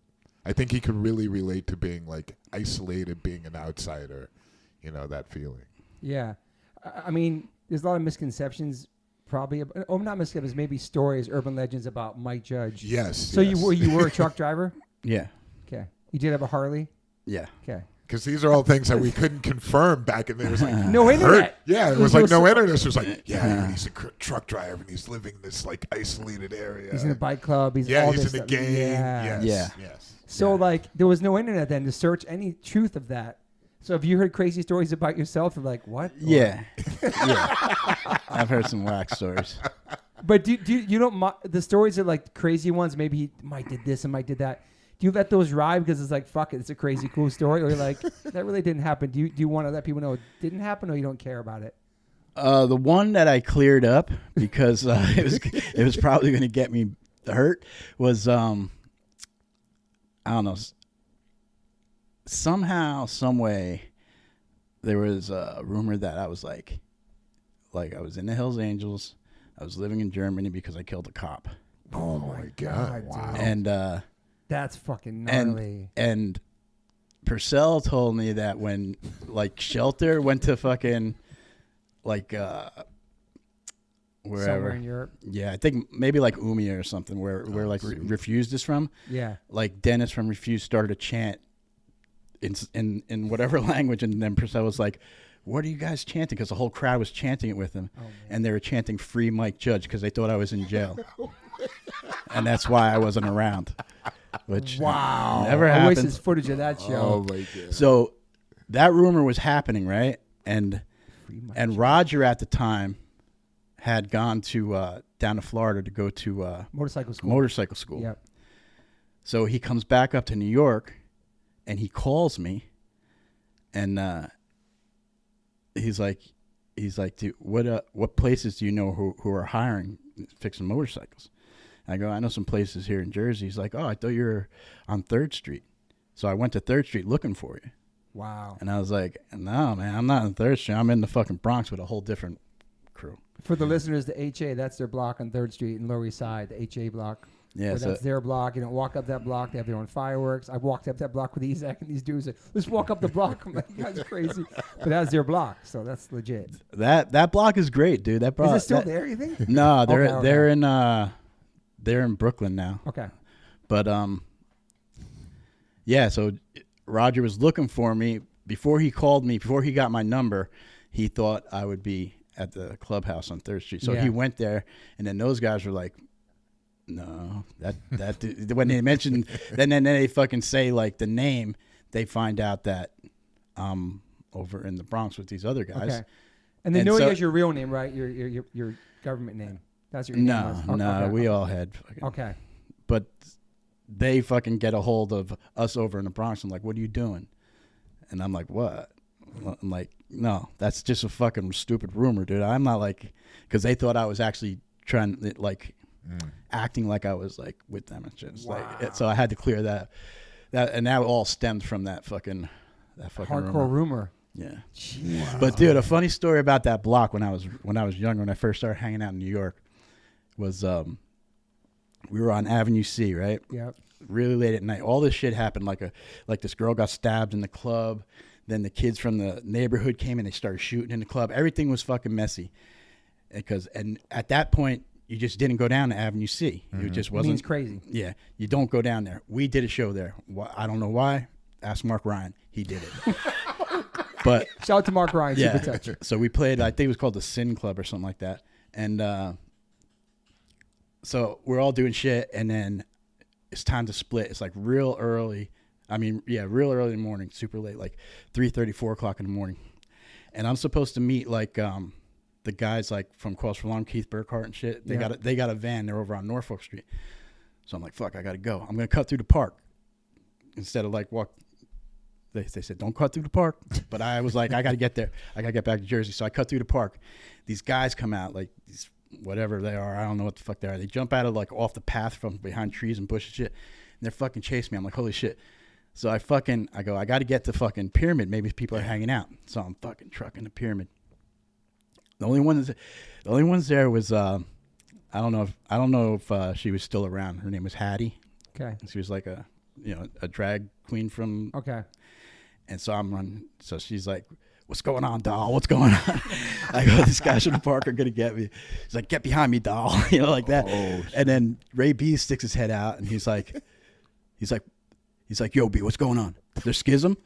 I think he could really relate to being like isolated, being an outsider, you know, that feeling. Yeah. I mean, there's a lot of misconceptions probably, not misconceptions, maybe stories, urban legends about Mike Judge. Yes. So yes. you were a truck driver? Yeah. Okay. You did have a Harley? Yeah. Okay. Because these are all things that we couldn't confirm back in there. It was like, No internet. Yeah, it was like no internet. It was like, yeah, he's a truck driver and he's living in this like isolated area. He's in a bike club. He's all he's this in a stuff. gang. Yeah. Yes, Yeah. yes. So like there was no internet then to search any truth of that. So if you heard crazy stories about yourself, you're like, what? Yeah. Yeah. I've heard some whack stories. But do you don't the stories are like crazy ones? Maybe Mike did this and Mike did that. Do you let those ride because it's like, fuck it, it's a crazy cool story, or you're like, that really didn't happen? Do you want to let people know it didn't happen, or you don't care about it? The one that I cleared up because it was probably going to get me hurt was I don't know, somehow, some way, there was a rumor that I was like I was in the Hells Angels, I was living in Germany because I killed a cop. Oh my God! Wow. And That's fucking gnarly. and Purcell told me that when like Shelter went to fucking like wherever Somewhere in Europe. Yeah, I think maybe like Umia or something where like Refused is from. Yeah. Like Dennis from Refused started to chant in whatever language, and then Purcell was like, "What are you guys chanting?" Because the whole crowd was chanting it with him, and they were chanting "Free Mike Judge" because they thought I was in jail, and that's why I wasn't around. Which never I happened. wish there's footage of that show. Oh my God! So that rumor was happening, right? And Roger at the time had gone to down to Florida to go to Motorcycle school. Yep. So he comes back up to New York, and he calls me, and he's like, dude, what places do you know who are hiring fixing motorcycles? I go, I know some places here in Jersey. He's like, oh, I thought you were on 3rd Street. So I went to 3rd Street looking for you. Wow. And I was like, no, man, I'm not on 3rd Street. I'm in the fucking Bronx with a whole different crew. For the listeners, the HA, that's their block on 3rd Street in Lower East Side, the HA block. Yeah, so that's their block. You don't walk up that block. They have their own fireworks. I walked up that block with Ezek, and these dudes like, let's walk up the block. I'm like, you guys are crazy. But that's their block, so that's legit. that block is great, dude. That block, Is it still there, you think? No, Okay. they're in Brooklyn now. Okay. But yeah, so Roger was looking for me before he called me, before he got my number. He thought I would be at the clubhouse on 3rd Street. So Yeah. he went there, and then those guys were like, no, that dude, when they mentioned, then they fucking say like the name, they find out that over in the Bronx with these other guys. Okay. And they And know so- you as your real name, right? Your government name. That's your name. No, was? no, Okay. we all had fucking, Okay. but they fucking get a hold of us over in the Bronx. I'm like, what are you doing? And I'm like, what? I'm like, no, that's just a fucking stupid rumor, dude. I'm not like, because they thought I was actually trying, like, acting like I was like with them and shit. It's like, so I had to clear that, and that all stemmed from that fucking Hardcore rumor. Yeah. Jeez. But dude, a funny story about that block when I was younger, when I first started hanging out in New York, was we were on Avenue C, right? Yep. Really late at night. All this shit happened. Like this girl got stabbed in the club. Then the kids from the neighborhood came and they started shooting in the club. Everything was fucking messy. And at that point, you just didn't go down to Avenue C. It just wasn't. Means crazy. Yeah, you don't go down there. We did a show there. I don't know why. Ask Mark Ryan. He did it. But Shout out to Mark Ryan, yeah, Super Touch. so we played. I think it was called the Sin Club or something like that. And so we're all doing shit, and then it's time to split. It's like real early. I mean, yeah, real early in the morning, super late, like 3:30, 4 o'clock in the morning. And I'm supposed to meet like the guys like from Cross Alarm, Keith Burkhart and shit. They got a van. They're over on Norfolk Street. So I'm like, fuck, I gotta go. I'm gonna cut through the park instead of like walk. They said, don't cut through the park. But I was like, I got to get there. I got to get back to Jersey. So I cut through the park. These guys come out, like these, whatever they are. I don't know what the fuck they are. They jump out of like off the path from behind trees and bushes and shit. And they're fucking chasing me. I'm like, holy shit. So I go, I got to get to fucking Pyramid. Maybe people are hanging out. So I'm fucking trucking the Pyramid. The only ones there was, I don't know if she was still around. Her name was Hattie. Okay. She was like a drag queen from. Okay. And so I'm running. So she's like, what's going on, doll? What's going on? I go, these guys in the park are going to get me. He's like, get behind me, doll. Like that. Oh, and then Ray B sticks his head out and he's like, yo, B, what's going on? There's schism?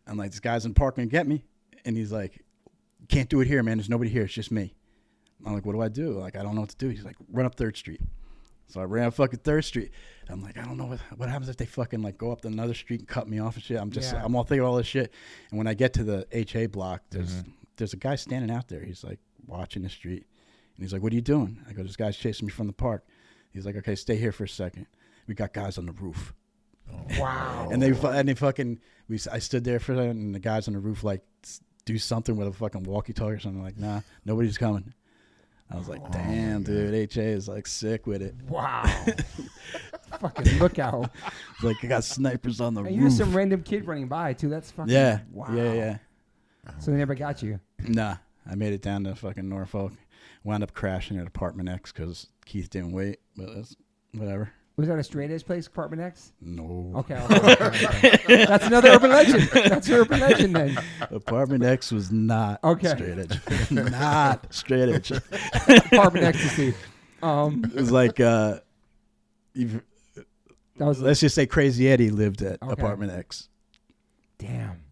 I'm like, this guy's in the park going to get me. And he's like, can't do it here, man. There's nobody here. It's just me. I'm like, what do I do? Like, I don't know what to do. He's like, run up 3rd Street. So I ran up fucking 3rd Street. I'm like, I don't know what happens if they fucking like go up to another street and cut me off and shit. I'm all thinking all this shit. And when I get to the HA block, there's a guy standing out there. He's like watching the street. And he's like, what are you doing? I go, this guy's chasing me from the park. He's like, okay, stay here for a second. We got guys on the roof. Wow. And they fucking, I stood there for that, and the guys on the roof like do something with a fucking walkie-talkie or something. Like, nah, nobody's coming. I was like, damn, dude, HA is like sick with it. Wow. Fucking look out. Like, I got snipers on the And roof. you're some random kid running by, too. That's fucking. Yeah. Wow. Yeah. So they never got you. Nah, I made it down to fucking Norfolk. Wound up crashing at Apartment X because Keith didn't wait, but that's whatever. Was that a straight edge place, Apartment X? No. Okay. That's another urban legend. That's an urban legend then. Apartment X was not straight edge. Not straight edge. Apartment Ecstasy. It was like, let's just say Crazy Eddie lived at Apartment X. Damn.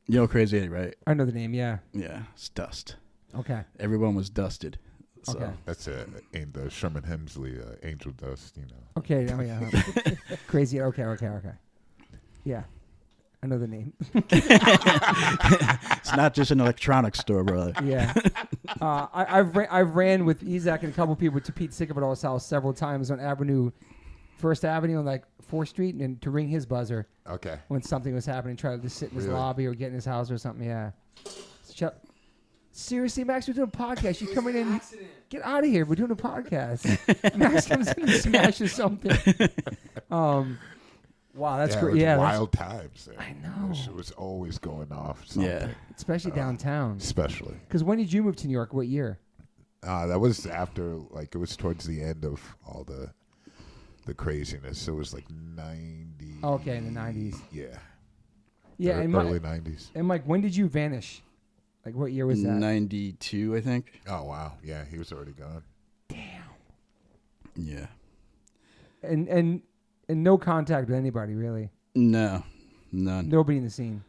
You know Crazy Eddie, right? I know the name, yeah. Yeah, it's dust. Okay. Everyone was dusted. So. Okay. That's aimed Sherman Hemsley, Angel Dust, you know. Okay. Oh, yeah. Crazy. Okay. Yeah. I know the name. It's not just an electronics store, brother. Yeah. I've ran with Isaac and a couple people to Pete Sickaball's house several times on First Avenue on like 4th Street, and to ring his buzzer. Okay. When something was happening, try to just sit in his lobby or get in his house or something. Yeah. Seriously, Max, we're doing a podcast. You coming in? Get out of here. We're doing a podcast. Max comes in and smashes something. Wow, that's great. Yeah, wild times there. I know. It was always going off. Something. Yeah. Especially downtown. Especially. Because when did you move to New York? What year? That was after, like, it was towards the end of all the craziness. So it was like 90. Okay, in the 90s. Yeah. Yeah, early 90s. And Mike, when did you vanish? Like, what year was that? 92, I think. Oh, wow. Yeah, he was already gone. Damn. Yeah. And no contact with anybody, really? No. None. Nobody in the scene?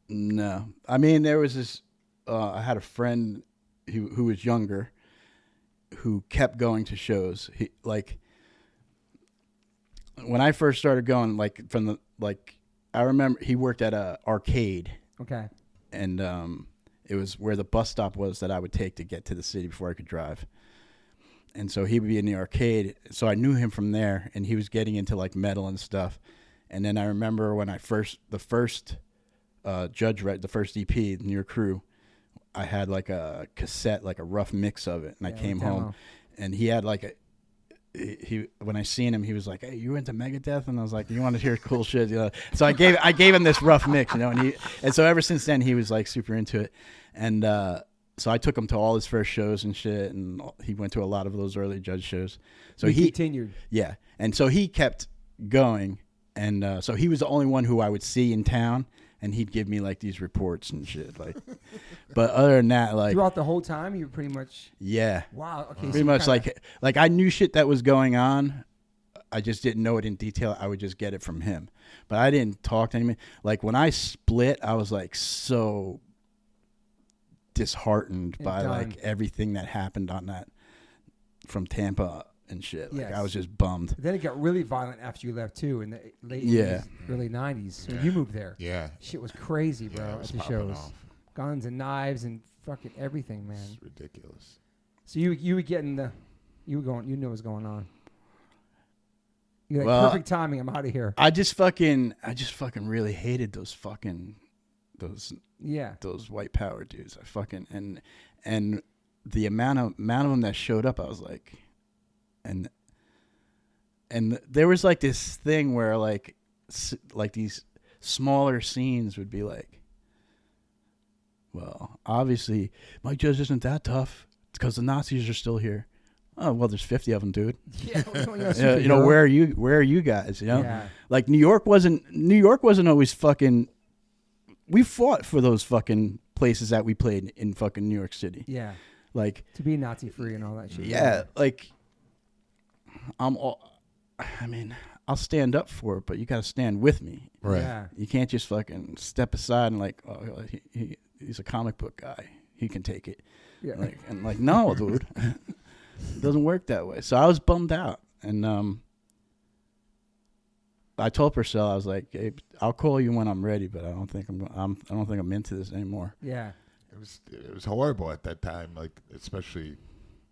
No. I mean, there was this, I had a friend who was younger, who kept going to shows. He like when I first started going, like from the like I remember he worked at a arcade. Okay. And it was where the bus stop was that I would take to get to the city before I could drive. And so he would be in the arcade. So I knew him from there, and he was getting into like metal and stuff. And then I remember when the first Judge Red, the first EP, Near Crew, I had like a cassette, like a rough mix of it. And I came home, and he had like when I seen him, he was like, "Hey, you into Megadeth?" And I was like, "You want to hear cool shit?" You know? So I gave him this rough mix, you know, and so ever since then he was like super into it. And so I took him to all his first shows and shit, and he went to a lot of those early Judge shows. So he continued. Yeah. And so he kept going, and so he was the only one who I would see in town, and he'd give me like these reports and shit. Like, but other than that, like throughout the whole time, you were pretty much. Yeah. Wow. Okay. Pretty much like I knew shit that was going on. I just didn't know it in detail. I would just get it from him, but I didn't talk to anyone. Like when I split, I was like so disheartened by like everything that happened on that from Tampa and shit. Like I was just bummed. Then it got really violent after you left too in the late 80s, early 90s. When you moved there. Yeah. Shit was crazy, bro, at the shows. Off. Guns and knives and fucking everything, man. It's ridiculous. So you were getting you knew what was going on. You're like, perfect timing, I'm out of here. I just fucking really hated those white power dudes. I fucking and the amount of them that showed up, I was like, and there was like this thing where like these smaller scenes would be like, well, obviously Mike Judge isn't that tough because the Nazis are still here. Oh well, there's 50 of them, dude. Yeah, you know, where are you guys? You know, like New York wasn't always fucking. We fought for those fucking places that we played in fucking New York City. Yeah, like to be Nazi free and all that shit. Yeah, like I'll stand up for it, but you got to stand with me. Right. Yeah. You can't just fucking step aside and like, oh, he's a comic book guy. He can take it. Yeah. Like no, dude. It doesn't work that way. So I was bummed out, and I told Purcell, I was like, hey, I'll call you when I'm ready, but I don't think I'm into this anymore. Yeah. It was horrible at that time, like especially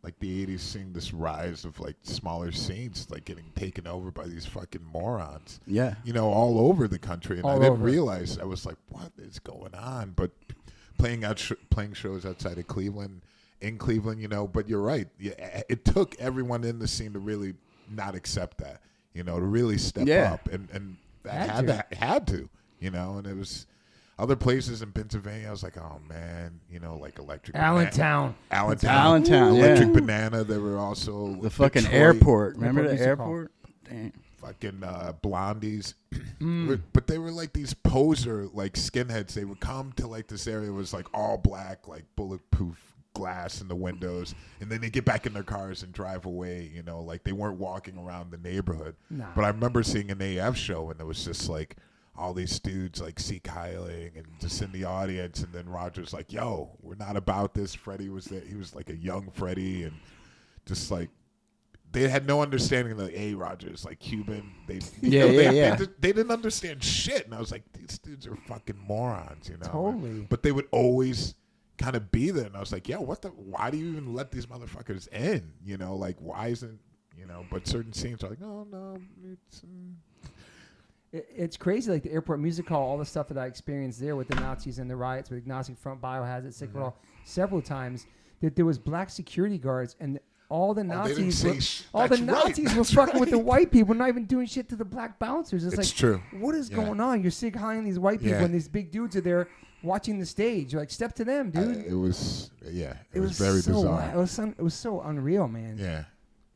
like the 80s, seeing this rise of like smaller scenes like getting taken over by these fucking morons. Yeah. You know, all over the country, and I didn't realize. I was like, what is going on? But playing shows outside of Cleveland, in Cleveland, you know, but you're right. Yeah, it took everyone in the scene to really not accept that, you know, to really step up, and that had to, you know, and it was other places in Pennsylvania. I was like, oh man, you know, like Electric Allentown, Electric Banana. They were also the fucking Detroit airport. Remember the airport? Damn. Fucking Blondies, but they were like these poser like skinheads. They would come to like this area, it was like all black, like bulletproof glass in the windows, and then they get back in their cars and drive away, you know, like they weren't walking around the neighborhood. Nah. But I remember seeing an AF show, and it was just like all these dudes like Seek-Heiling and just in the audience, and then Roger's like, yo, we're not about this. Freddie was there. He was like a young Freddie, and just like they had no understanding that Roger's like Cuban. They didn't understand shit, and I was like, these dudes are fucking morons, you know. Totally. But they would always kind of be there, and I was like, yeah, why do you even let these motherfuckers in, you know, like why isn't, you know, but certain scenes are like, oh no, it's crazy, like the airport music hall, all the stuff that I experienced there with the Nazis and the riots with Nazi Front, Biohazard, Sickle, several times, that there was black security guards, and all the Nazis were fucking with the white people, not even doing shit to the black bouncers. It's like, true. What is going on? You're Sig-Heiling these white people, and these big dudes are there watching the stage. You're like, step to them, dude. It was very bizarre. It was so unreal, man. Yeah.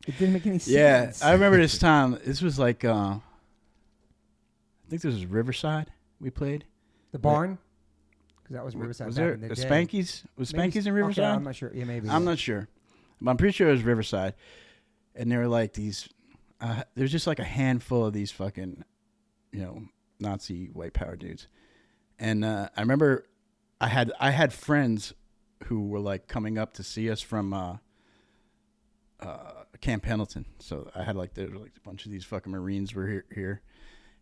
It didn't make any sense. Yeah, I remember this time. This was like, I think this was Riverside we played. The barn? Because that was Riverside. Was there Spanky's? Was Spanky's in Riverside? Okay, I'm not sure. Yeah, maybe. I'm not sure. But I'm pretty sure it was Riverside. And there were like these, there's just like a handful of these fucking, you know, Nazi white power dudes. And I remember I had friends who were like coming up to see us from Camp Pendleton. So I had like there were like a bunch of these fucking Marines were here,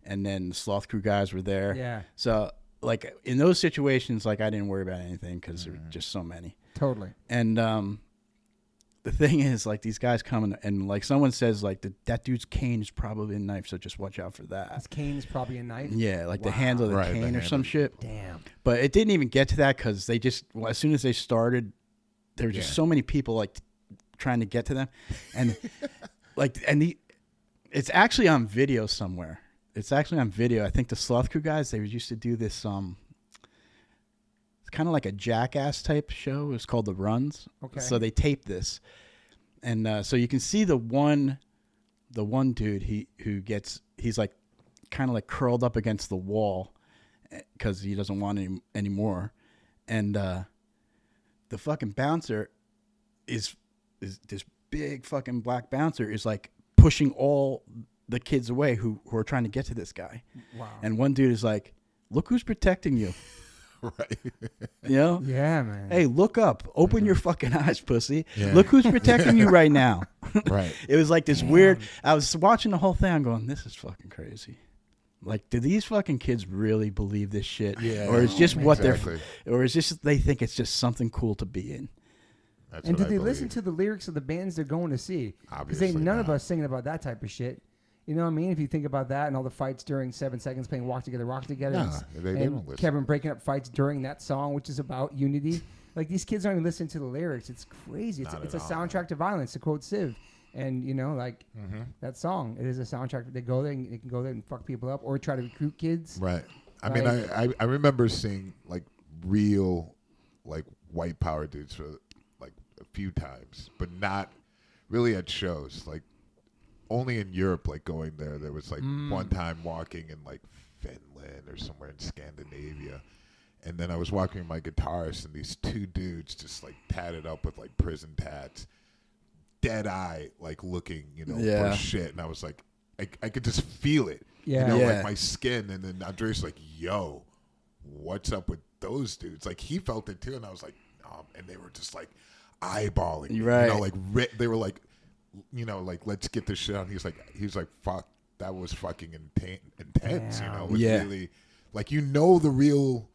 and then the Sloth Crew guys were there. Yeah. So like in those situations, like I didn't worry about anything because there were just so many. Totally. And the thing is, like these guys come and like someone says like that dude's cane is probably a knife, so just watch out for that. His cane is probably a knife. Yeah, like the handle of the cane or some shit. Damn. But it didn't even get to that because they just as soon as they started, there were just so many people like trying to get to them, and it's actually on video somewhere. It's actually on video. I think the Sloth Crew guys, they used to do this it's kind of like a Jackass type show. It was called The Runs. Okay. So they taped this, and so you can see the one dude he's like kind of like curled up against the wall because he doesn't want any more, and the fucking bouncer is this big fucking black bouncer is like pushing all the kids away who are trying to get to this guy. Wow. And one dude is like, "Look who's protecting you." Right. You know? Yeah, man. Hey, look up. Open your fucking eyes, pussy. Yeah. Look who's protecting you right now. Right. It was like this weird. I was watching the whole thing. I'm going, this is fucking crazy. Like, do these fucking kids really believe this shit? Yeah. Or is just what exactly. or is just they think it's just something cool to be in? That's And what did they I listen believe. to the lyrics of the bands they're going to see? Because Obviously none of not. us singing about that type of shit. You know what I mean? If you think about that and all the fights during 7 Seconds playing Walk Together, Rock Together. Nah, they and don't listen. Kevin breaking up fights during that song, which is about unity. Like, these kids don't even listen to the lyrics. It's crazy. It's Not a at all. soundtrack to violence, to quote Civ. And, you know, like, that song, it is a soundtrack. They go there and they can go there and fuck people up or try to recruit kids. Right. I mean, I remember seeing like real like white power dudes for like a few times, but not really at shows. Like only in Europe, like going there. There was like one time walking in like Finland or somewhere in Scandinavia. And then I was walking with my guitarist and these two dudes just like tatted up with like prison tats, dead eye, like looking, you know, for shit. And I was like, I could just feel it. Yeah. You know, Yeah. like my skin. And then Andre's like, yo, what's up with those dudes? Like he felt it too. And I was like, and they were just like eyeballing me. Right. You know, like they were like, you know, like, let's get this shit on. He was like, fuck, that was fucking intense. You know, it was really like, you know, the real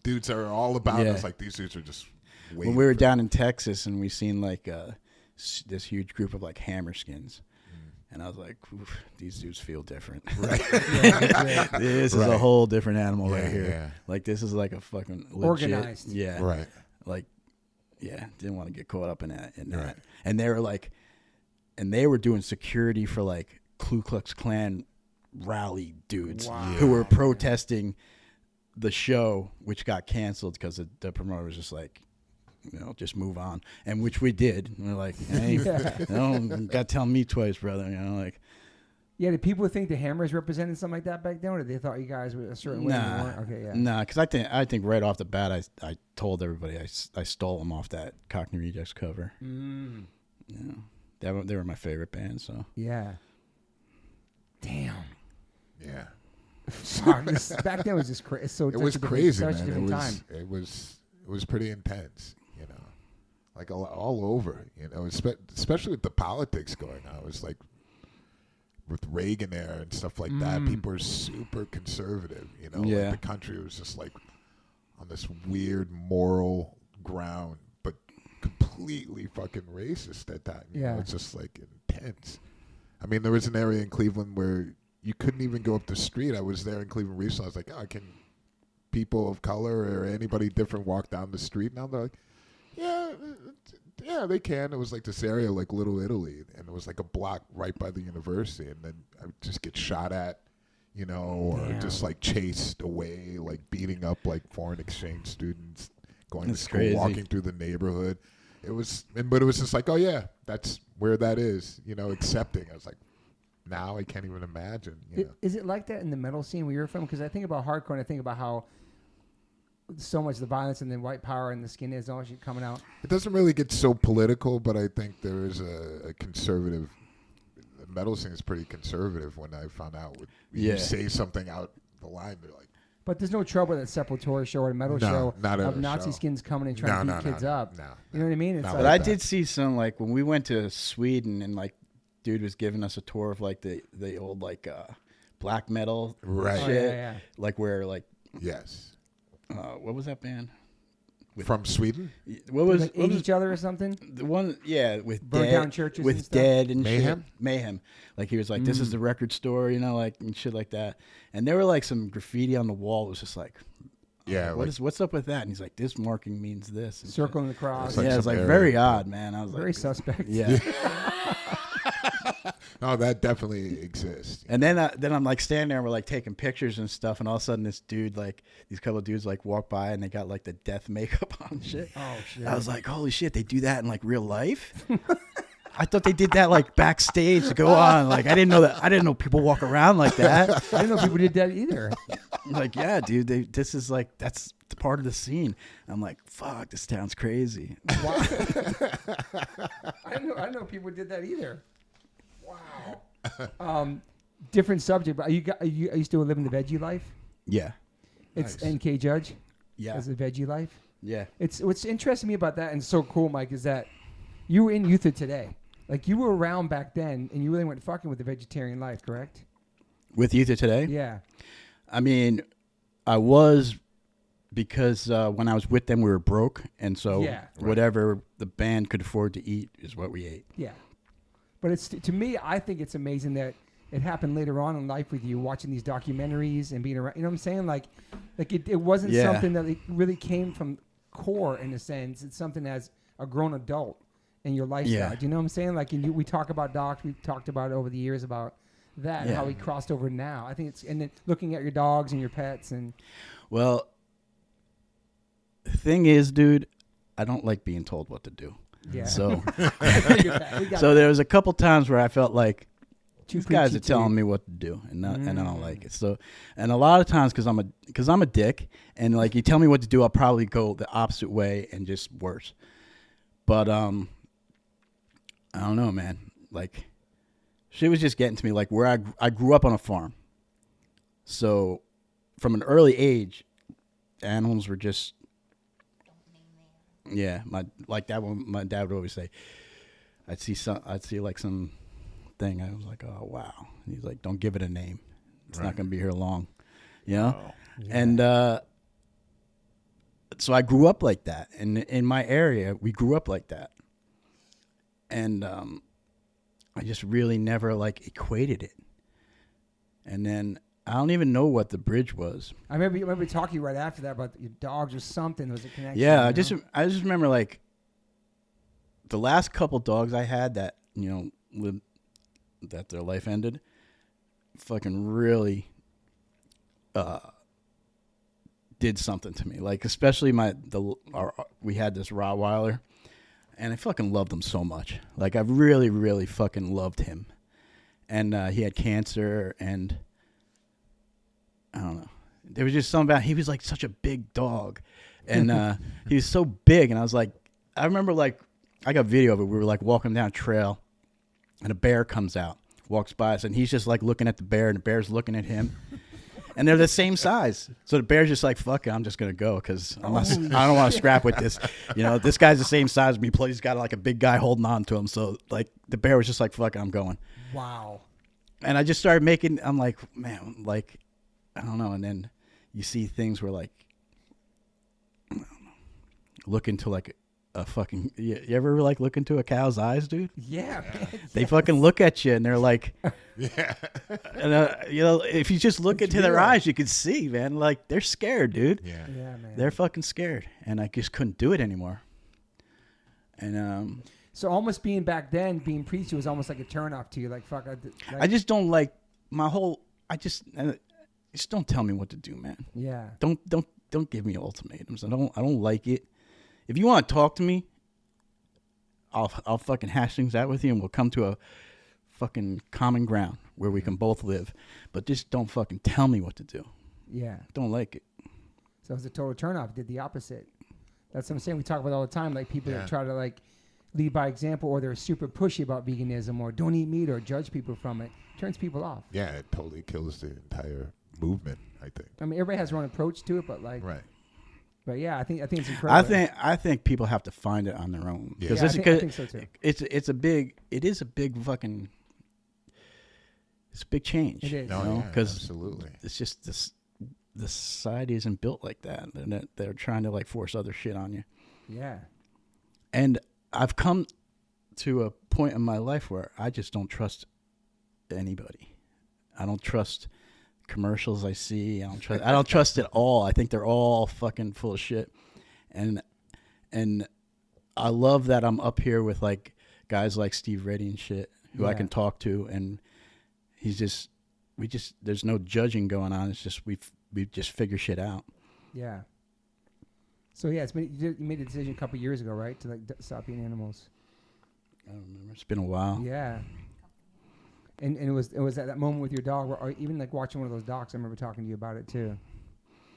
dudes are all about it. It's like these dudes are just waiting. When we were down in Texas and we seen like this huge group of like Hammerskins. And I was like, these dudes feel different. Right. This is a whole different animal right here. Yeah. Like, this is like a fucking legit. Organized. Yeah. Right. Like, yeah, didn't want to get caught up in that. Right. And they were like, and they were doing security for like Ku Klux Klan rally dudes who were protesting the show, which got canceled because the promoter was just like, you know, just move on, and which we did. And we're like, hey, you got to tell me twice, brother. You know, like, Yeah, did people think the Hammers represented something like that back then, or did they thought you guys were a certain way? nah, You weren't? Okay, yeah. nah, because I think right off the bat, I told everybody I stole them off that Cockney Rejects cover. Yeah, they were my favorite band. So Yeah. Damn. Yeah. Fuck, back then was just crazy. So It was crazy, such man. a different time. It was pretty intense, you know, like all over, you know, especially with the politics going on. It was like with Reagan era and stuff like that. People were super conservative, you know. Yeah. Like the country was just like on this weird moral ground, but completely fucking racist at that. You know, it's just like intense. I mean, there was an area in Cleveland where you couldn't even go up the street. I was there in Cleveland recently. I was like, can people of color or anybody different walk down the street? Now they're like, yeah, they can. It was like this area like Little Italy, and it was like a block right by the university, and then I would just get shot at, you know, or just like chased away, like beating up like foreign exchange students going to school, crazy. walking through the neighborhood. But it was just like, oh yeah, that's where that is, you know, accepting. I was like, now I can't even imagine. You know? Is it like that in the metal scene where you're from? Because I think about hardcore and I think about how so much the violence and the white power and the skin is all shit coming out. It doesn't really get so political, but I think there is a conservative. The metal scene is pretty conservative. When I found out, you say something out the line, they're like, But there's no trouble at a Sepultura show or a metal show of Nazi skins coming and trying to beat kids up. No, you know what I mean? It's but I did see some, like, when we went to Sweden and, like, dude was giving us a tour of, like, the old, like, black metal shit. Oh, yeah. Like, where, like... Yes. What was that band? From Sweden? What was like each other or something? The one, with Burn down churches with and stuff? Dead and Mayhem? shit. Mayhem. Like, he was like, this is the record store, you know, like, and shit like that. And there were, like, some graffiti on the wall. It was just like, yeah, what's up with that? And he's like, this marking means this. Circle in the cross. Like it's like very odd, man. I was very like, suspect. Yeah. Oh, that definitely exists. And then I'm like standing there and we're like taking pictures and stuff, and all of a sudden this dude, like, these couple of dudes like walk by and they got like the death makeup on and shit. Oh shit! I was like, holy shit, they do that in like real life? I thought they did that like backstage to go on. Like, I didn't know that. I didn't know people walk around like that. I didn't know people did that either. I'm like, yeah, dude, this is like, that's part of the scene. I'm like, fuck, this town's crazy. Wow. I didn't know people did that either. Wow. Different subject, but are you still living the veggie life? Yeah. It's Nice. NK Judge. Yeah. As a veggie life. Yeah. It's what's interesting me about that and so cool, Mike, is that you were in Youth of Today. Like, you were around back then, and you really weren't fucking with the vegetarian life, correct? With Youth of Today? Yeah. I mean, I was, because when I was with them, we were broke, and so whatever the band could afford to eat is what we ate. Yeah. But it's to me, I think it's amazing that it happened later on in life with you, watching these documentaries and being around. You know what I'm saying? Like it wasn't something that it really came from core in a sense. It's something as a grown adult in your lifestyle. Yeah. Do you know what I'm saying? Like, we talk about docs. We've talked about it over the years about that and how we crossed over now. I think it's, and then looking at your dogs and your pets and. Well, the thing is, dude, I don't like being told what to do. Yeah. So, so there was a couple times where I felt like these guys preachy are telling me what to do, and I don't like it. So, and a lot of times because I'm a dick, and like you tell me what to do, I'll probably go the opposite way and just worse. But I don't know, man. Like, shit was just getting to me. Like, where I grew up on a farm, so from an early age, animals were just. Yeah, my dad would always say, I'd see like some thing. I was like, oh wow. And he's like, don't give it a name. It's not gonna be here long, you know. Oh, yeah. And so I grew up like that, and in my area, we grew up like that, and I just really never like equated it. And then I don't even know what the bridge was. I remember talking right after that about your dogs or something. There was a connection. Yeah, I just remember like the last couple dogs I had that, you know, lived, that their life ended, fucking really did something to me. Like, especially we had this Rottweiler, and I fucking loved him so much. Like, I really, really fucking loved him. And he had cancer, and I don't know. There was just something about, he was like such a big dog, and he was so big, and I was like, I remember like, I got video of it. We were like walking down a trail, and a bear comes out, walks by us, and he's just like looking at the bear, and the bear's looking at him, and they're the same size. So the bear's just like, fuck it, I'm just gonna go because I don't want to scrap with this. You know, this guy's the same size as me. Plus he's got like a big guy holding on to him. So like the bear was just like, fuck it, I'm going. Wow. And I just started I'm like, man, like, I don't know. And then you see things where like, I don't know, look into like a fucking, you ever like look into a cow's eyes, dude? Yeah. They fucking look at you and they're like, yeah. And, you know, if you just look into their eyes, you can see, man, like they're scared, dude. Yeah. Yeah, man. They're fucking scared. And I just couldn't do it anymore. And, so almost being back then, being preachy was almost like a turnoff to you. Like, fuck. I just don't like just don't tell me what to do, man. Yeah. Don't give me ultimatums. I don't like it. If you want to talk to me, I'll fucking hash things out with you, and we'll come to a fucking common ground where we can both live. But just don't fucking tell me what to do. Yeah. Don't like it. So it was a total turnoff. Did the opposite. That's what I'm saying. We talk about all the time, like people that try to like lead by example, or they're super pushy about veganism, or don't eat meat, or judge people from it. Turns people off. Yeah, it totally kills the entire movement, I think. I mean, everybody has their own approach to it, but like, Right. But yeah, I think it's incredible. I think people have to find it on their own. Yeah, I think so too. It is a big fucking, it's a big change. It is. No, because absolutely. it's just this. The society isn't built like that. They're trying to like force other shit on you. Yeah. And I've come to a point in my life where I just don't trust anybody. I don't trust commercials I see. I don't trust it all. I think they're all fucking full of shit. And I love that I'm up here with like guys like Steve Reddy and shit who I can talk to, and there's no judging going on. It's just we just figure shit out. Yeah. So yeah, you made a decision a couple years ago, right, to like stop eating animals. I don't remember. It's been a while. Yeah. And it was at that moment with your dog, or even like watching one of those docs. I remember talking to you about it too.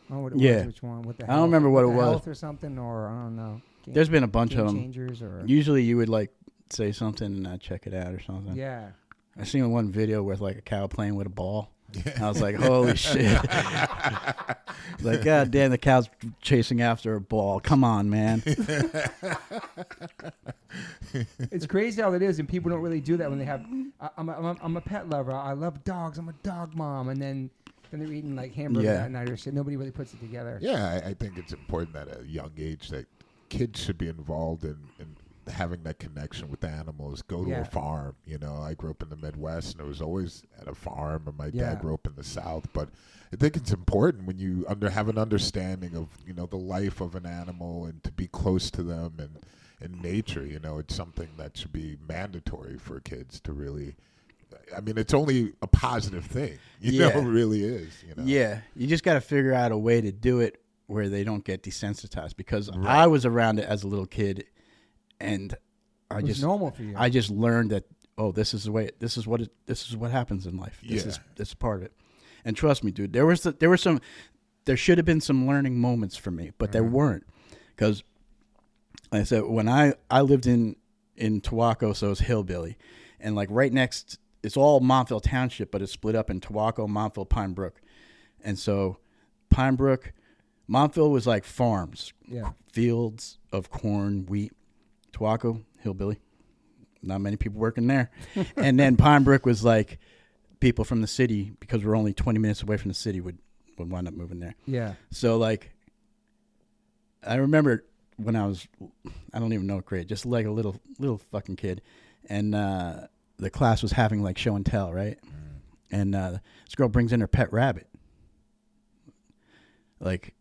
I don't know what it was, which one? What the I don't remember what it was. Health or something, or I don't know. There's been a bunch of them. Changers, or usually you would like say something and I'd check it out or something. Yeah. I seen one video with like a cow playing with a ball. I was like, holy shit. Like, God damn, the cow's chasing after a ball. Come on, man. It's crazy how it is, and people don't really do that when they have. I'm a pet lover. I love dogs. I'm a dog mom, and then they're eating like hamburger that night or shit. Nobody really puts it together. Yeah, I think it's important at a young age that kids should be involved in having that connection with animals. Go to a farm. You know, I grew up in the Midwest, and it was always at a farm, and my dad grew up in the South. But I think it's important when you have an understanding of, you know, the life of an animal and to be close to them and in nature. You know, it's something that should be mandatory for kids to really. I mean, it's only a positive thing. You know, it really is. You know? Yeah, you just got to figure out a way to do it where they don't get desensitized. Because I was around it as a little kid. And it was normal for you. I just learned that this is the way. This is what happens in life. This is part of it. And trust me, dude, there should have been some learning moments for me, but there weren't, because like I said, when I lived in Tawako, so it's hillbilly, and like right next, it's all Montville Township, but it's split up in Tawako, Montville, Pine Brook, and so Pine Brook, Montville was like farms, fields of corn, wheat. Tawako, hillbilly, not many people working there. And then Pine Brook was like people from the city, because we're only 20 minutes away from the city, would wind up moving there. Yeah. So like, I remember when I was, I don't even know what grade, just like a little fucking kid, and the class was having like show and tell, right? And this girl brings in her pet rabbit. Like,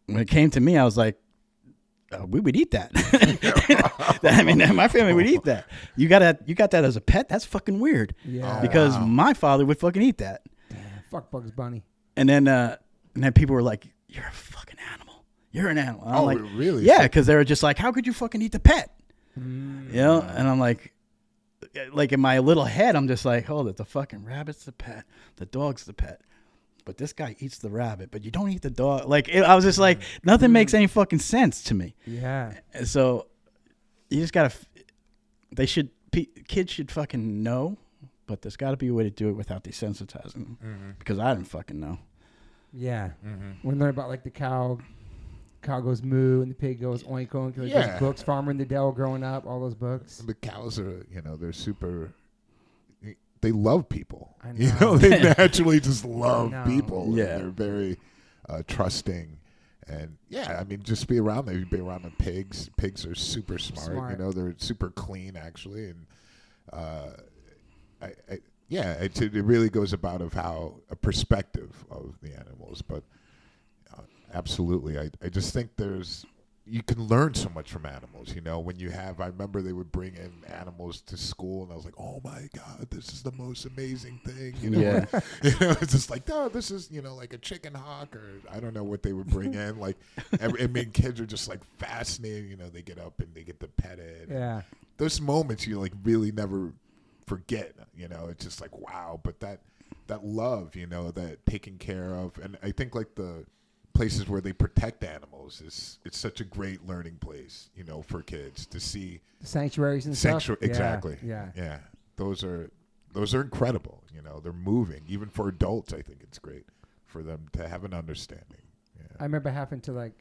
when it came to me, I was like, we would eat that. I mean, my family would eat that. You got that as a pet? That's fucking weird. Yeah. Because my father would fucking eat that. Damn, fuck Bugs Bunny. And then people were like, "You're a fucking animal. You're an animal." And I'm like, really? Yeah, because they were just like, "How could you fucking eat the pet?" You know? And I'm like in my little head, I'm just like, "Hold it, the fucking rabbit's the pet, the dog's the pet." But this guy eats the rabbit, but you don't eat the dog. Like, I was just like, nothing makes any fucking sense to me. Yeah. So you just gotta. Kids should fucking know, but there's got to be a way to do it without desensitizing them. Because I didn't fucking know. Yeah. We learn about like the cow goes moo and the pig goes oink oink. Like those books, Farmer in the Dell, growing up, all those books. The cows are, they're super. They love people. I know. You know, they naturally just love people. Yeah. They're very trusting. And, I mean, just be around them. You be around the pigs. Pigs are super smart. You know, they're super clean, actually. And, it really goes about of how a perspective of the animals. But absolutely, I just think you can learn so much from animals, when you have, I remember they would bring in animals to school and I was like, oh my God, this is the most amazing thing. Yeah. It's just like, no, this is, like a chicken hawk, or I don't know what they would bring in. Like, kids are just like fascinated, they get up and they get to pet it. Yeah. Those moments you like really never forget, it's just like, wow. But that love, that taking care of, and I think like the places where they protect animals it's such a great learning place, for kids to see the sanctuaries and stuff. Exactly. Yeah. Those are incredible. They're moving. Even for adults, I think it's great. for them to have an understanding. Yeah. I remember having to like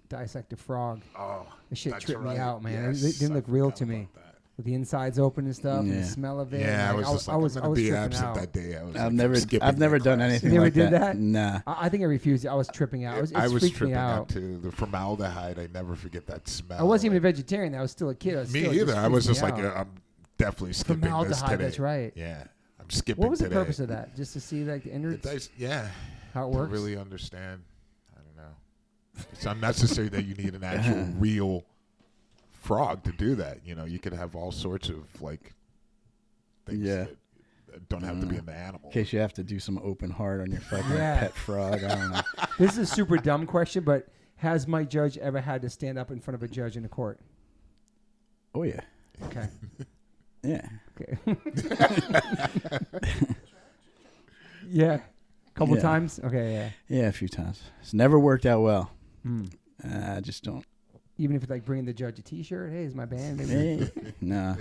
dissect a frog. Oh, the shit that's tripped me right. out, man. Yes, it didn't look I real forgot to me. about that. With the insides open and stuff, and Yeah. the smell of it. Yeah, I like, was just like, I was I'm gonna be tripping absent out. that day. I was I've like, never I'm skipping I've never that done class. anything You never like did that. that? Nah. I think I refused. I was tripping out. I It was freaked tripping me out out. too. The formaldehyde, I never forget that smell. I wasn't even a Like, vegetarian. I was still a kid. me either. I was just like, I'm definitely skipping this formaldehyde. today. That's right. Yeah, I'm skipping. What was the today. purpose of that? Just to see like the innards, Yeah, how it to works. really understand. I don't know. It's unnecessary that you need an actual real frog to do that. You know, you could have all sorts of like things Yeah. that don't have to be in the animal. In case you have to do some open heart on your fucking Yeah. pet frog. I don't know. This is a super dumb question, but has Mike Judge ever had to stand up in front of a judge in a court? Oh, yeah. Okay. Yeah. Okay. Yeah. Couple Yeah. times? Okay, yeah. Yeah, a few times. It's never worked out well. Hmm. I just don't. Even if it's like bringing the judge a T-shirt, hey, it's my band. Maybe. Hey, nah.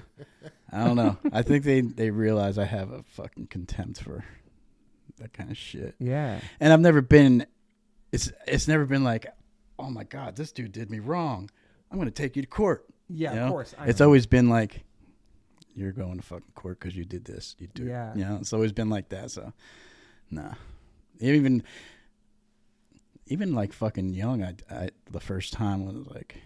I don't know. I think they realize I have a fucking contempt for that kind of shit. Yeah. And I've never been. It's never been like, oh my god, this dude did me wrong. I'm gonna take you to court. Yeah, You of know? course. I It's know. always been like, you're going to fucking court because you did this. You do. Yeah. You know, it's always been like that. So, nah. Even like fucking young, I the first time was like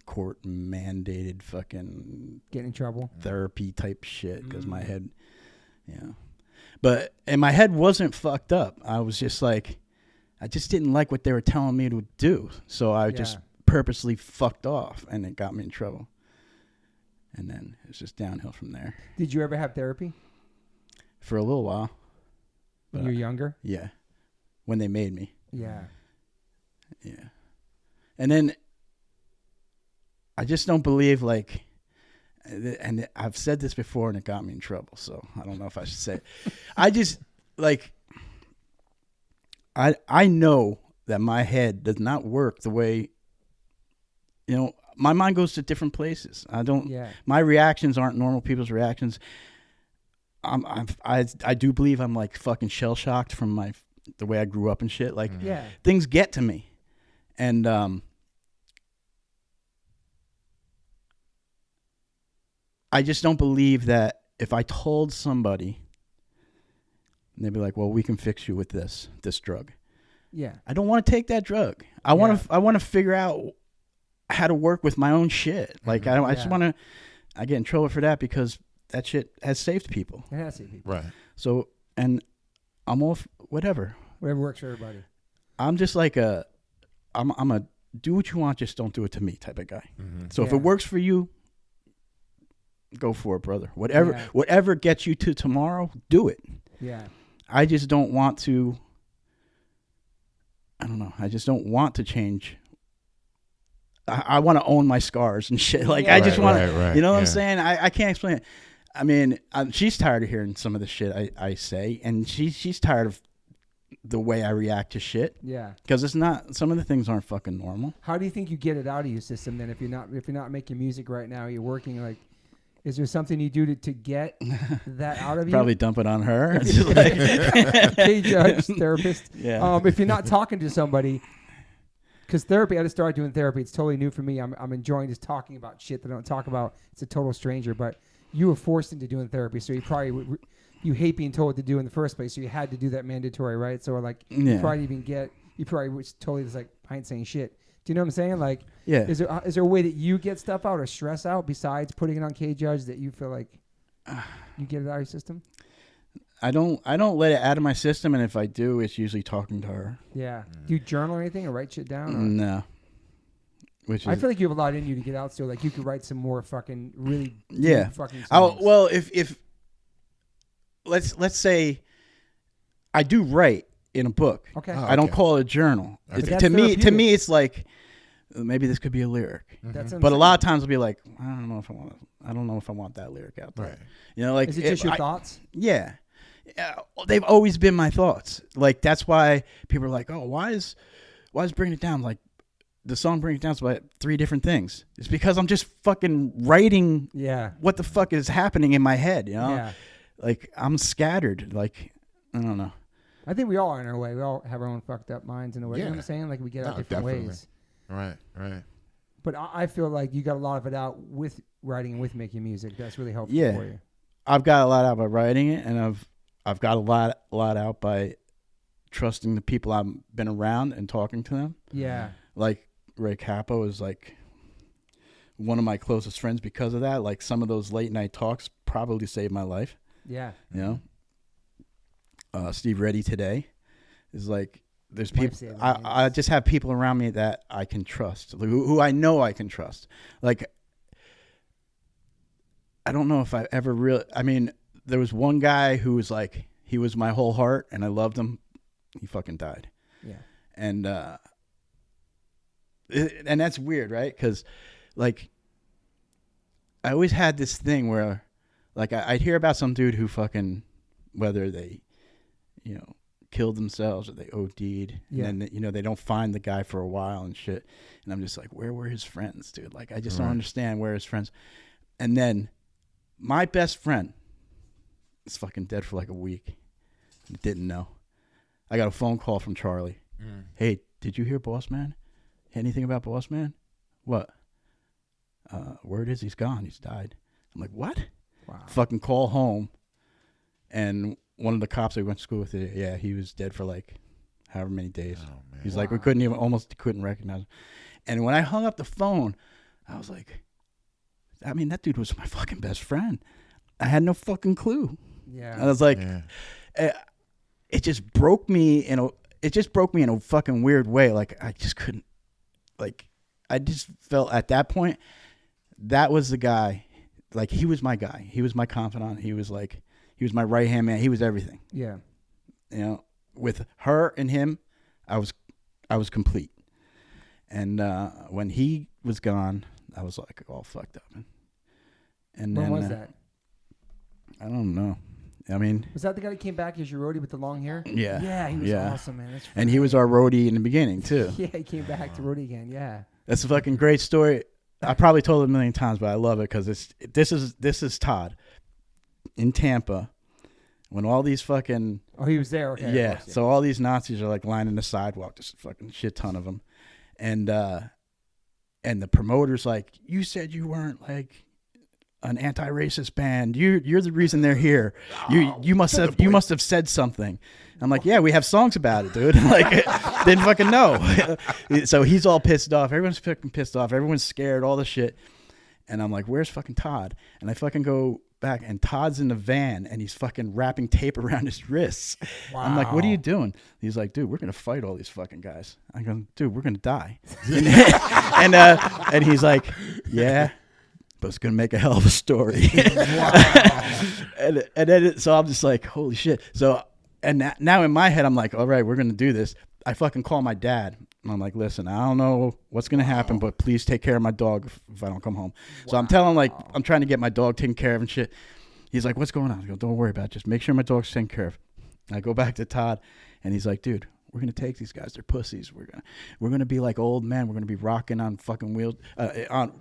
court mandated fucking Get in trouble. therapy type shit because my head, and my head wasn't fucked up. I was just like, I just didn't like what they were telling me to do, so I just purposely fucked off, and it got me in trouble. And then it's just downhill from there. Did you ever have therapy For a little while, when you were younger? yeah, when they made me, Yeah. yeah, and then I just don't believe like. And I've said this before, and it got me in trouble. So I don't know if I should say it. I just like I know that my head does not work the way, my mind goes to different places. I don't. Yeah. My reactions aren't normal people's reactions. I do believe I'm like fucking shell shocked from the way I grew up and shit. Like Yeah. things get to me, and I just don't believe that if I told somebody, and they'd be like, "Well, we can fix you with this drug." Yeah. I don't want to take that drug. I want to figure out how to work with my own shit. Like I just want to. I get in trouble for that because that shit has saved people. It has to be. Right. So, and I'm off whatever. Whatever works for everybody. I'm just like I'm a do what you want, just don't do it to me type of guy. Mm-hmm. So if Yeah. it works for you, go for it, brother. Whatever gets you to tomorrow, do it. Yeah. I just don't want to. I don't know. I just don't want to change. I want to own my scars and shit. Like Yeah. I just want to. Right, You know what I'm yeah. saying? I can't explain it. I mean, she's tired of hearing some of the shit I say, and she's tired of the way I react to shit Yeah. because it's not. Some of the things aren't fucking normal. How do you think you get it out of your system then? If you're not making music right now, you're working. Like, is there something you do to get that out of you? Probably dump it on her. It's just like, Hey, judge, therapist. yeah. If you're not talking to somebody, because therapy, I just started doing therapy. It's totally new for me. I'm enjoying just talking about shit that I don't talk about. It's a total stranger, but you were forced into doing therapy, so you probably you hate being told what to do in the first place, so you had to do that mandatory, right? So like, you probably was totally just like, I ain't saying shit. Do you know what I'm saying? Like, Yeah. is there a way that you get stuff out or stress out besides putting it on K-Judge that you feel like you get it out of your system? I don't let it out of my system, and if I do, it's usually talking to her. Yeah. Do you journal or anything or write shit down? Or? No. Which is I feel like you have a lot in you to get out still. Like, you could write some more fucking really yeah. deep fucking Oh songs. well, if let's say I do write in a book. Okay. Oh, I don't okay. call it a journal. Okay. But that's To therapeutic. me, it's like maybe this could be a lyric. That's what I'm But a saying. lot of times I'll be like, I don't know if I want that lyric out there. Right. You know, like Is it just your thoughts? Yeah. They've always been my thoughts. Like that's why people are like, "Oh, why is Bring It Down like the song Bring It Down is about 3 different things?" It's because I'm just fucking writing Yeah. what the fuck is happening in my head, you know? Yeah. Like I'm scattered. Like I don't know. I think we all are in our way. We all have our own fucked up minds in a way. You know Yeah. what I'm saying? Like we get out No, different definitely. ways. Right. But I feel like you got a lot of it out with writing and with making music. That's really helpful Yeah. for you. I've got a lot out by writing it, and I've got a lot out by trusting the people I've been around and talking to them. Yeah. Like Ray Capo is like one of my closest friends because of that. Like some of those late night talks probably saved my life. Yeah. You know, Steve Reddy today is like, there's Life people, saving, I just have people around me that I can trust, like, who I know I can trust. Like, I don't know if I ever really, I mean, there was one guy who was like, he was my whole heart and I loved him. He fucking died. Yeah. And that's weird, right? Because, like, I always had this thing where, like, I'd hear about some dude who fucking, whether they, you know, killed themselves or they OD'd, and then, you know, they don't find the guy for a while and shit. And I'm just like, where were his friends, dude? Like, I just don't understand where his friends. And then my best friend is fucking dead for like a week. I didn't know. I got a phone call from Charlie. Hey, did you hear Boss Man? Anything about Boss Man? What? Word is he's gone. He's died. I'm like, what? Wow. Fucking call home. And one of the cops I went to school with, yeah, he was dead for like however many days. Oh, man. He's like, we couldn't recognize him. And when I hung up the phone, I was like, I mean, that dude was my fucking best friend. I had no fucking clue. Yeah. I was like, it just broke me in a fucking weird way. Like, I just couldn't, like, I just felt at that point, that was the guy. Like, he was my guy. He was my confidant. He was my right hand man. He was everything. Yeah. You know, with her and him, I was complete. And when he was gone, I was like all fucked up. And When then, was that? I don't know. I mean, Was that the guy that came back as your roadie with the long hair? Yeah. Yeah, he was Yeah. awesome, man. That's and he was our roadie in the beginning too. Yeah, he came back to roadie again. Yeah. That's a fucking great story. I probably told it a million times, but I love it because this is Todd in Tampa when all these fucking Oh, he was there. Okay. yeah. Of course, So all these Nazis are like lining the sidewalk. There's a fucking shit ton of them, and the promoter's like, you said you weren't like an anti-racist band. You're the reason they're here. You must have said something. I'm like, yeah, we have songs about it, dude. Like, didn't fucking know. So he's all pissed off. Everyone's fucking pissed off. Everyone's scared. All the shit. And I'm like, where's fucking Todd? And I fucking go back, and Todd's in the van, and he's fucking wrapping tape around his wrists. Wow. I'm like, what are you doing? He's like, dude, we're gonna fight all these fucking guys. I go, dude, we're gonna die. and he's like, yeah, but it's gonna make a hell of a story. and then so I'm just like, holy shit. So now in my head, I'm like, all right, we're gonna do this. I fucking call my dad. And I'm like, listen, I don't know what's going to happen, but please take care of my dog if I don't come home. So I'm telling him, like, I'm trying to get my dog taken care of and shit. He's like, what's going on? I go, don't worry about it. Just make sure my dog's taken care of. And I go back to Todd, and he's like, dude, we're going to take these guys. They're pussies. We're gonna be like old men. We're going to be rocking on fucking wheels,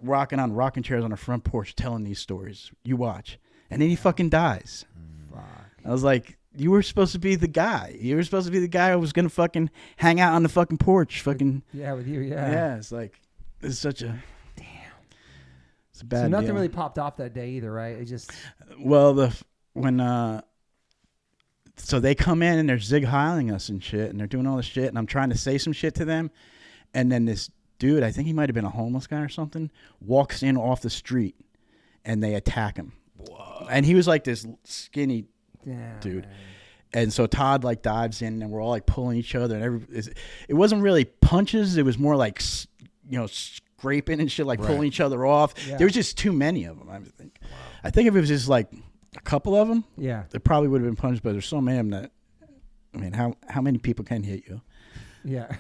rocking on rocking chairs on our front porch telling these stories. You watch. And then he fucking dies. Fuck. I was like, you were supposed to be the guy. You were supposed to be the guy who was going to fucking hang out on the fucking porch. Fucking. Yeah, with you, yeah. Yeah, it's like, it's such a. Damn. It's a bad So nothing deal. really popped off that day either, right? It just. Well, so they come in and they're zig heiling us and shit, and they're doing all this shit, and I'm trying to say some shit to them, and then this dude, I think he might have been a homeless guy or something, walks in off the street, and they attack him. Whoa. And he was like this skinny dude. Man. And so Todd like dives in, and we're all like pulling each other, and it wasn't really punches. It was more like, you know, scraping and shit, like pulling each other off. Yeah. There was just too many of them. I think. Wow. I think if it was just like a couple of them, yeah, there probably would have been punched. But there's so many of them that, I mean, how many people can hit you? Yeah.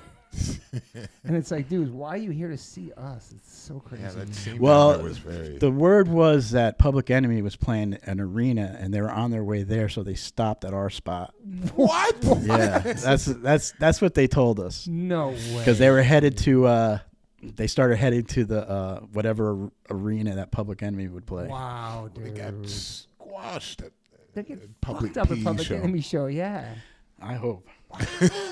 And it's like, dude, why are you here to see us? It's so crazy. Yeah, that scene was very... the word was that Public Enemy was playing an arena, and they were on their way there, so they stopped at our spot. What? Yeah, that's what they told us. No way. Because they were headed to, they started heading to the whatever arena that Public Enemy would play. Wow, dude. They got squashed at they get Public fucked up at P Public show. Enemy show, yeah. I hope.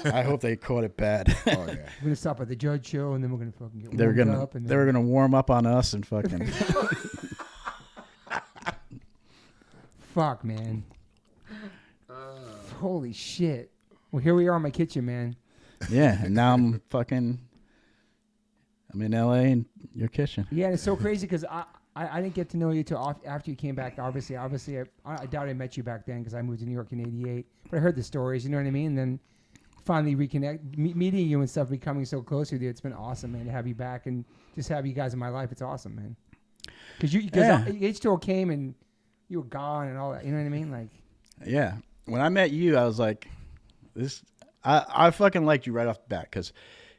I hope they caught it bad. Oh yeah. We're gonna stop at the Judge show, and then we're gonna fucking get They were warmed gonna up. And they were gonna warm up on us and fucking. Fuck, man. Holy shit. Well, here we are in my kitchen, man. Yeah, and now I'm in LA in your kitchen. Yeah, and it's so crazy because I didn't get to know you till after you came back. Obviously, I doubt I met you back then because I moved to New York in '88. But I heard the stories, you know what I mean? And then finally meeting you and stuff, becoming so close with you. It's been awesome, man, to have you back and just have you guys in my life. It's awesome, man. Because H2O came and you were gone and all that. You know what I mean? Like, yeah. When I met you, I was like, this. I fucking liked you right off the bat because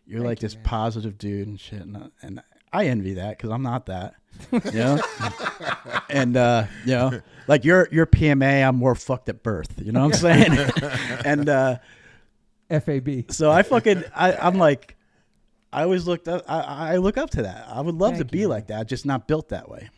you're like this positive dude and shit, and I envy that because I'm not that, you know. And you know, like you're PMA, I'm more fucked at birth. You know what I'm saying? And FAB. So I'm like, I always looked up. I look up to that. I would love to be like that, just not built that way.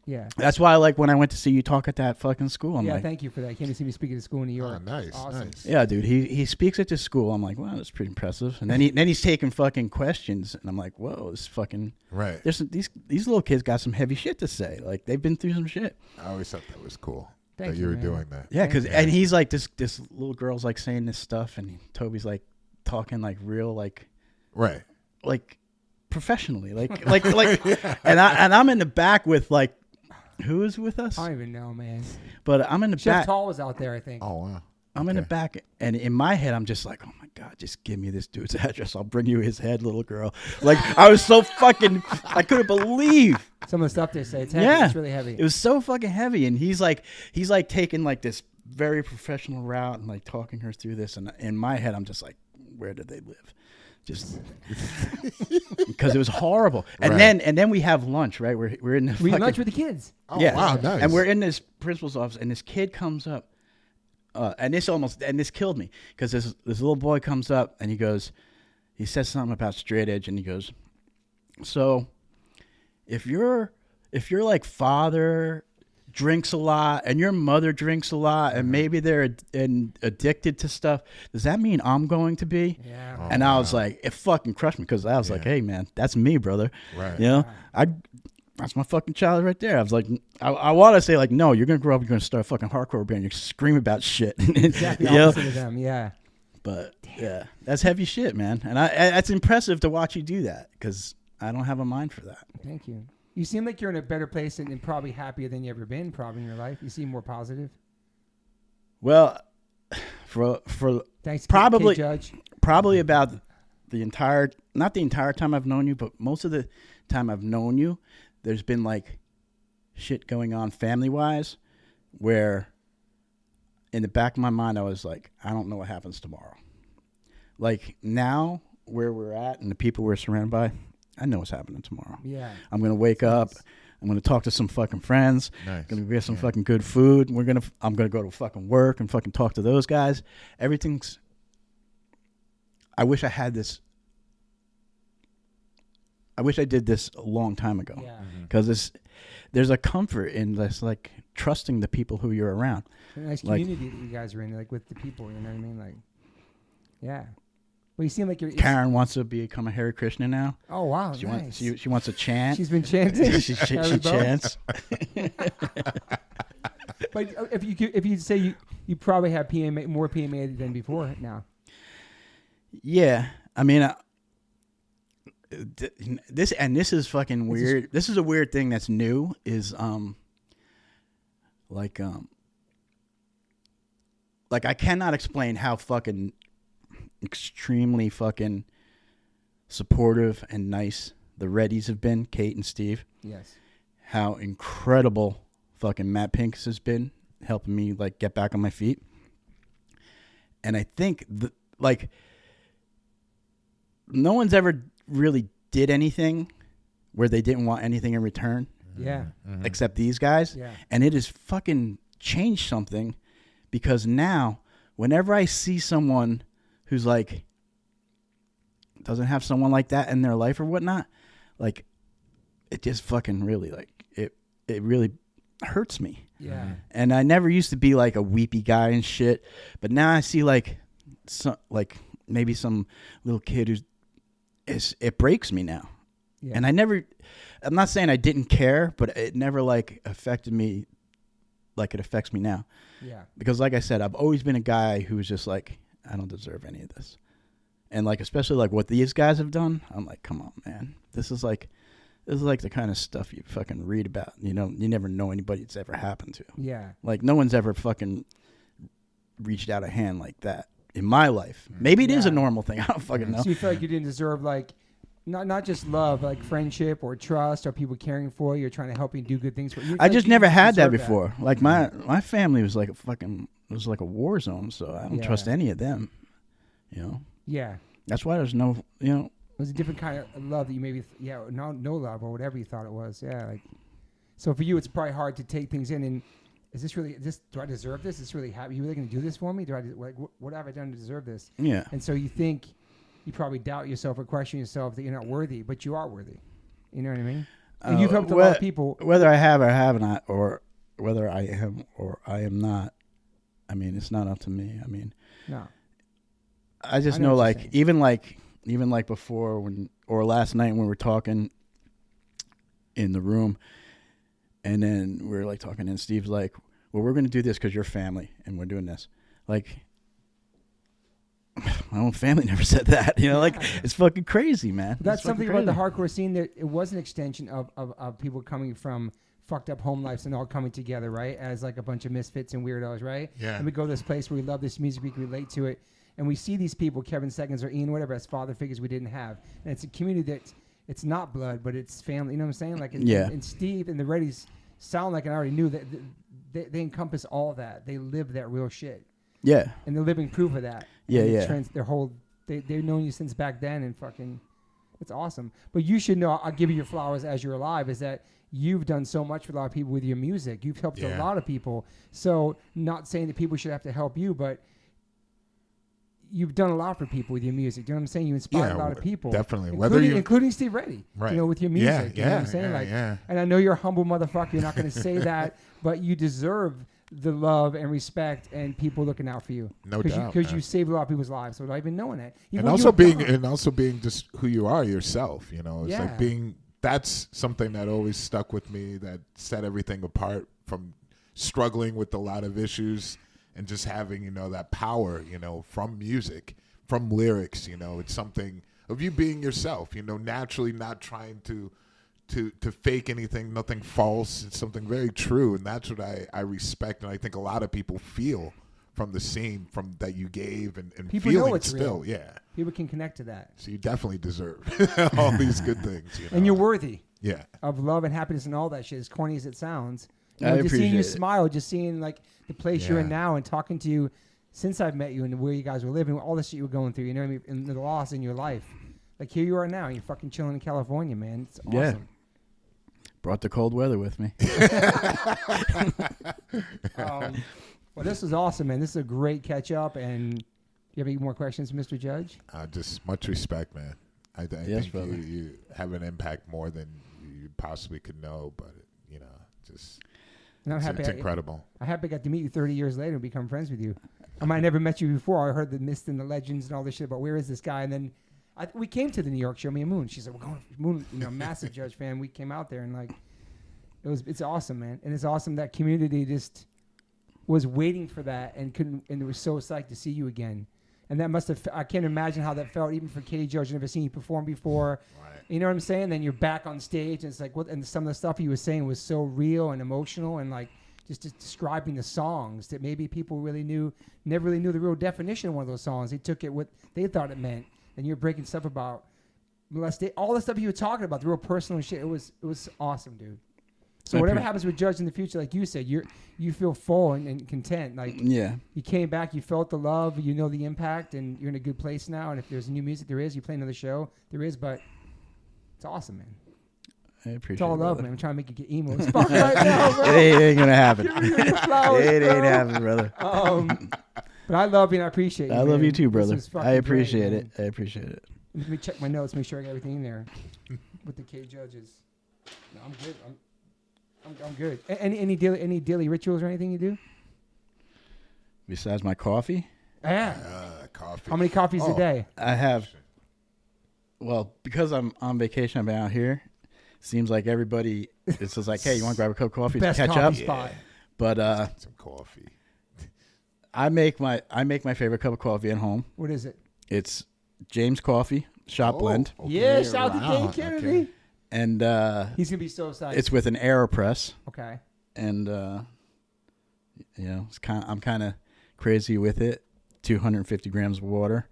Yeah. That's why I like when I went to see you talk at that fucking school. I'm like, thank you for that. You came to see me speak at a school in New York. Oh, nice, awesome. nice. Yeah, dude. He speaks at this school. I'm like, wow, that's pretty impressive. And then he's taking fucking questions, and I'm like, whoa, this fucking right. There's these little kids got some heavy shit to say. Like they've been through some shit. I always thought that was cool. Thank that you were man. doing that. Yeah, and he's like this little girl's like saying this stuff, and Toby's like talking like real like right like professionally like and I'm in the back with like. Who is with us? I don't even know, man. But I'm in the Chef back. Tall was out there, I think. Oh, wow. I'm in the back, and in my head, I'm just like, oh, my God, just give me this dude's address. I'll bring you his head, little girl. Like, I was so fucking, I couldn't believe. Some of the stuff they say, it's heavy. Yeah. It's really heavy. It was so fucking heavy, and he's like taking, like, this very professional route and, like, talking her through this, and in my head, I'm just like, where do they live? Just because it was horrible. And then we have lunch, right? We're in the we lunch with the kids. Oh, yeah. Wow, nice. And we're in this principal's office, and this kid comes up, and this killed me because this little boy comes up and he says something about straight edge, and he goes, so if your like father drinks a lot and your mother drinks a lot and maybe they're addicted to stuff, does that mean I'm going to be? Yeah. Oh, and I was like, it fucking crushed me because I was like, hey man, that's me, brother. Right. You know, that's my fucking child right there. I was like, I want to say like, no, you're gonna grow up, you're gonna start a fucking hardcore band, you're screaming about shit. Exactly opposite of them. Yeah. But yeah, that's heavy shit, man. And it's impressive to watch you do that because I don't have a mind for that. Thank you. You seem like you're in a better place and probably happier than you ever been, probably in your life. You seem more positive. Well, for Thanks, probably Judge. Probably about not the entire time I've known you, but most of the time I've known you, there's been like shit going on family wise, where in the back of my mind I was like, I don't know what happens tomorrow. Like now, where we're at and the people we're surrounded by, I know what's happening tomorrow. Yeah. I'm going to wake up. I'm going to talk to some fucking friends. Nice. Going to get some fucking good food. I'm going to go to fucking work and fucking talk to those guys. I wish I had this. I wish I did this a long time ago. Yeah. Because there's a comfort in this, like, trusting the people who you're around. A nice community that you guys are in, like, with the people, you know what I mean? Like, yeah. Well, you seem like you're... Karen wants to become a Hare Krishna now. Oh, wow, She nice. she wants to chant. She's been chanting. she chants. But if you say you probably have PMA, more PMA than before now. Yeah. I mean... This is fucking weird. This is a weird thing that's new. Is like I cannot explain how fucking extremely fucking supportive and nice the Reddies have been, Kate and Steve. Yes. How incredible fucking Matt Pincus has been helping me like get back on my feet. And I think no one's ever really did anything where they didn't want anything in return. Yeah. Mm-hmm. Except these guys. Yeah. And it has fucking changed something because now whenever I see someone who's like doesn't have someone like that in their life or whatnot, like it just fucking really like it really hurts me. Yeah. And I never used to be like a weepy guy and shit, but now I see like maybe some little kid it breaks me now. Yeah. And I'm not saying I didn't care, but it never like affected me like it affects me now. Yeah. Because like I said, I've always been a guy who was just like, I don't deserve any of this. And like, especially like what these guys have done, I'm like, come on, man. This is like the kind of stuff you fucking read about. You know, you never know anybody it's ever happened to. Yeah. Like no one's ever fucking reached out a hand like that in my life. Maybe it is a normal thing. I don't fucking know. So you feel like you didn't deserve like, not just love, like friendship or trust or people caring for you or trying to help you do good things for you. I just never had that before. Like my family was like a war zone, so I don't trust any of them. You know? Yeah. That's why there's no, you know. It was a different kind of love that you maybe, no love or whatever you thought it was. Yeah. Like, so for you, it's probably hard to take things in and do I deserve this? Is this really happy? You really going to do this for me? What have I done to deserve this? Yeah. And so you think, you probably doubt yourself or question yourself that you're not worthy, but you are worthy. You know what I mean? And you've helped a lot of people. Whether I have or have not, or whether I am or I am not, I mean, it's not up to me. I mean, no. I just know like, even like before or last night when we were talking in the room, and then we were like talking, and Steve's like, well, we're going to do this because you're family, and we're doing this. Like, my own family never said that, you know, like it's fucking crazy, man. That's something about the hardcore scene that it was an extension of people coming from fucked up home lives and all coming together, right? As like a bunch of misfits and weirdos, right? Yeah. And we go to this place where we love this music, we can relate to it. And we see these people, Kevin Seconds or Ian, whatever, as father figures we didn't have. And it's a community that it's not blood, but it's family. You know what I'm saying? Like, and Steve and the Reddies sound like, and I already knew that they encompass all that. They live that real shit. Yeah. And they're living proof of that. Yeah, and they've known you since back then, and fucking, it's awesome. But you should know, I'll give you your flowers as you're alive, is that you've done so much for a lot of people with your music. You've helped a lot of people. So not saying that people should have to help you, but you've done a lot for people with your music. You know what I'm saying? You inspired a lot of people. Definitely. Including Steve Reddy, right. You know, with your music. You know what I'm saying? And I know you're a humble motherfucker. You're not going to say that, but you deserve the love and respect and people looking out for you. No doubt. Because you saved a lot of people's lives without even knowing it. And also being just who you are yourself, you know. It's like that's something that always stuck with me, that set everything apart from struggling with a lot of issues and just having, you know, that power, you know, from music, from lyrics, you know. It's something of you being yourself, you know, naturally not trying to fake anything, nothing false. It's something very true, and that's what I respect, and I think a lot of people feel from the scene from that you gave and people feeling know it's still, real. yeah. People can connect to that. So you definitely deserve all these good things, you know? And you're worthy. Yeah. Of love and happiness and all that shit, as corny as it sounds. You I know, just seeing you appreciate it. smile, just seeing like the place you're in now, and talking to you since I've met you and where you guys were living, all the shit you were going through, you know what I mean, and the loss in your life. Like here you are now, you're fucking chilling in California, man. It's awesome. Yeah. Brought the cold weather with me. Well, this was awesome, man. This is a great catch up. And you have any more questions, Mr. Judge? Just much respect, man. I yes, think you have an impact more than you possibly could know, but you know, just it's incredible. I'm happy I got to meet you 30 years later and become friends with you. I might have never met you before. I heard the myths and the legends and all this shit about where is this guy, and then we came to the New York show, me and Moon. She said, we're going to Moon, you know, massive Judge fan. We came out there and like, it's awesome, man. And it's awesome that community just was waiting for that and it was so psyched to see you again. And that must have, I can't imagine how that felt even for Katie Judge. I've never seen you perform before. Right. You know what I'm saying? Then you're back on stage and it's like, and some of the stuff you were saying was so real and emotional and like just describing the songs that maybe people never really knew the real definition of one of those songs. They took it what they thought it meant. And you're breaking stuff about molestation, all the stuff you were talking about, the real personal shit. It was awesome, dude. So whatever happens with Judge in the future, like you said, you feel full and content. Like you came back, you felt the love, you know the impact, and you're in a good place now. And if there's new music, there is. You play another show, there is. But it's awesome, man. I appreciate it. It's all love, brother. man. I'm trying to make you get emo as fuck right now, bro. It ain't gonna happen. Flowers, it ain't happening, brother. But I love you and I appreciate you. I love you too, brother. I appreciate it. I appreciate it. Let me check my notes, make sure I got everything in there with the K Judges. No, I'm good. I'm good. Any daily rituals or anything you do? Besides my coffee? Yeah. coffee. How many coffees a day? I have. Well, because I'm on vacation, I've been out here. Seems like everybody is just like, hey, you want to grab a cup of coffee to Best catch coffee up? spot. But Some coffee. I make my favorite cup of coffee at home. What is it? It's James Coffee Shop Blend, Okay. Yeah, shout out to Dave Okay. Kennedy. and He's gonna be so excited. it's with an AeroPress, Okay. and I'm kind of crazy with it. 250 grams of water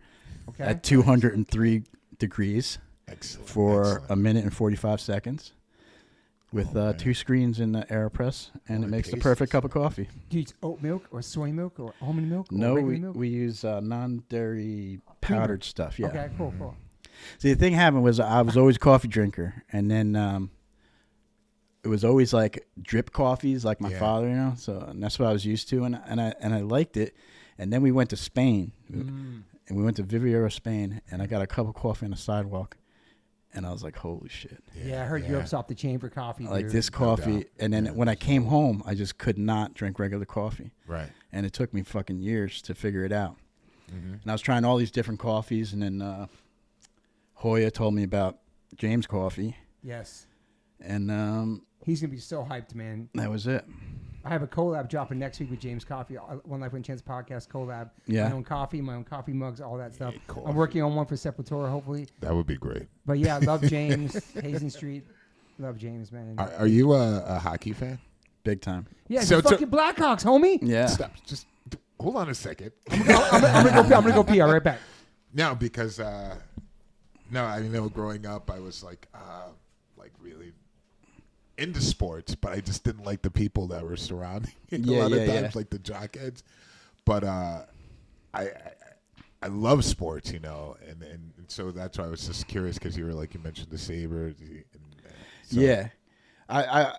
Okay. at 203 degrees Excellent. for Excellent. a minute and 45 seconds. With man. 2 screens in the AeroPress, and Oh, it makes the tastes perfect cup of good. coffee. Do you use oat milk or soy milk or almond milk? No, or regular we, milk? we use non-dairy powdered stuff. Yeah. Okay, cool. See, the thing happened was I was always a coffee drinker, and then it was always like drip coffees, like my Yeah. father, So and that's what I was used to, and I liked it. And then we went to Spain, and we went to Viveiro, Spain, and I got a cup of coffee on the sidewalk, and I was like, "Holy shit!" Yeah, I heard Europe's off the chain for coffee. Like dude. this coffee, and then when I came home, I just could not drink regular coffee. Right. And it took me fucking years to figure it out. Mm-hmm. And I was trying all these different coffees, and then Hoya told me about James Coffee, Yes. and He's gonna be so hyped, man. that was it. I have a collab dropping next week with James Coffee. One Life One Chance podcast collab. Yeah. My own coffee mugs, all that stuff. coffee. I'm working on one for Sepultura, hopefully. That would be great. But yeah, I love James. Hazen Street. Love James, man. Are you a hockey fan? Big time. Yeah, So- the fucking Blackhawks, homie. Yeah. Stop. Just hold on a second. I'm gonna go pee. I'll right back. No, because no, I know growing up I was like really into sports, but I just didn't like the people that were surrounding it a lot of times, like the jockheads. But I love sports, and so that's why I was just curious because you mentioned the Sabres. So, Yeah. I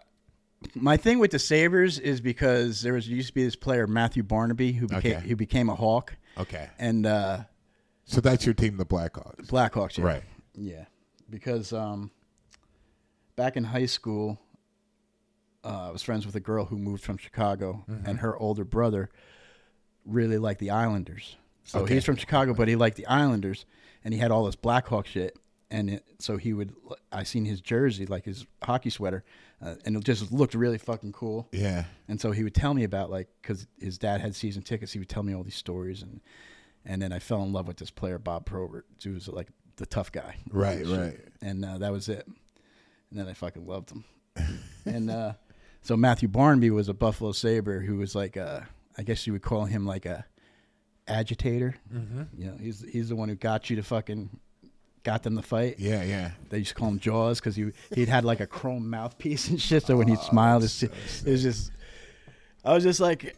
my thing with the Sabres is because used to be this player, Matthew Barnaby, who became a Hawk. Okay. And So that's your team, the Blackhawks. Blackhawks, yeah. Right. Yeah. Because back in high school, I was friends with a girl who moved from Chicago, and her older brother really liked the Islanders. So Okay. he's from Chicago, but he liked the Islanders, and he had all this Blackhawk shit. And so I seen his jersey, like his hockey sweater, and it just looked really fucking cool. Yeah. And so he would tell me about, because his dad had season tickets, he would tell me all these stories, and then I fell in love with this player, Bob Probert, who was like the tough guy. Right, right. And that was it. And then I fucking loved him. And so Matthew Barnaby was a Buffalo Sabre who was like I guess you would call him like a agitator. Mm-hmm. He's the one who got them to fight. Yeah, yeah. They used to call him Jaws because he'd had like a chrome mouthpiece and shit. So when he'd smile, it was just. I was just like,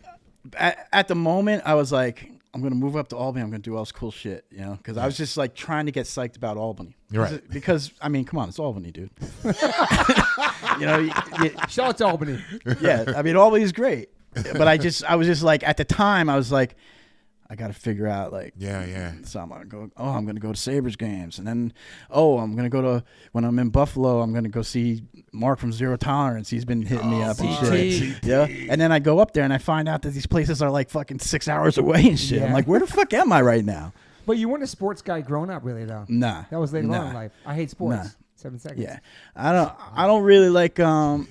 at the moment, I was like, I'm gonna move up to Albany. I'm gonna do all this cool shit, because I was just like trying to get psyched about Albany. Right. Because I mean, come on, it's Albany, dude. Shout out to Albany. Yeah, I mean, Albany's great, but I was just like, at the time, I was like, I got to figure out so I'm gonna go to Sabres games, and then I'm gonna go to, when I'm in Buffalo, I'm gonna go see Mark from Zero Tolerance. He's been hitting me up and shit. Yeah, and then I go up there and I find out that these places are like fucking 6 hours away and shit. Yeah. I'm like, where the fuck am I right now? But you weren't a sports guy growing up, really, though. Nah, That was later on in life. I hate sports. Nah. 7 seconds. Yeah, I don't really like. I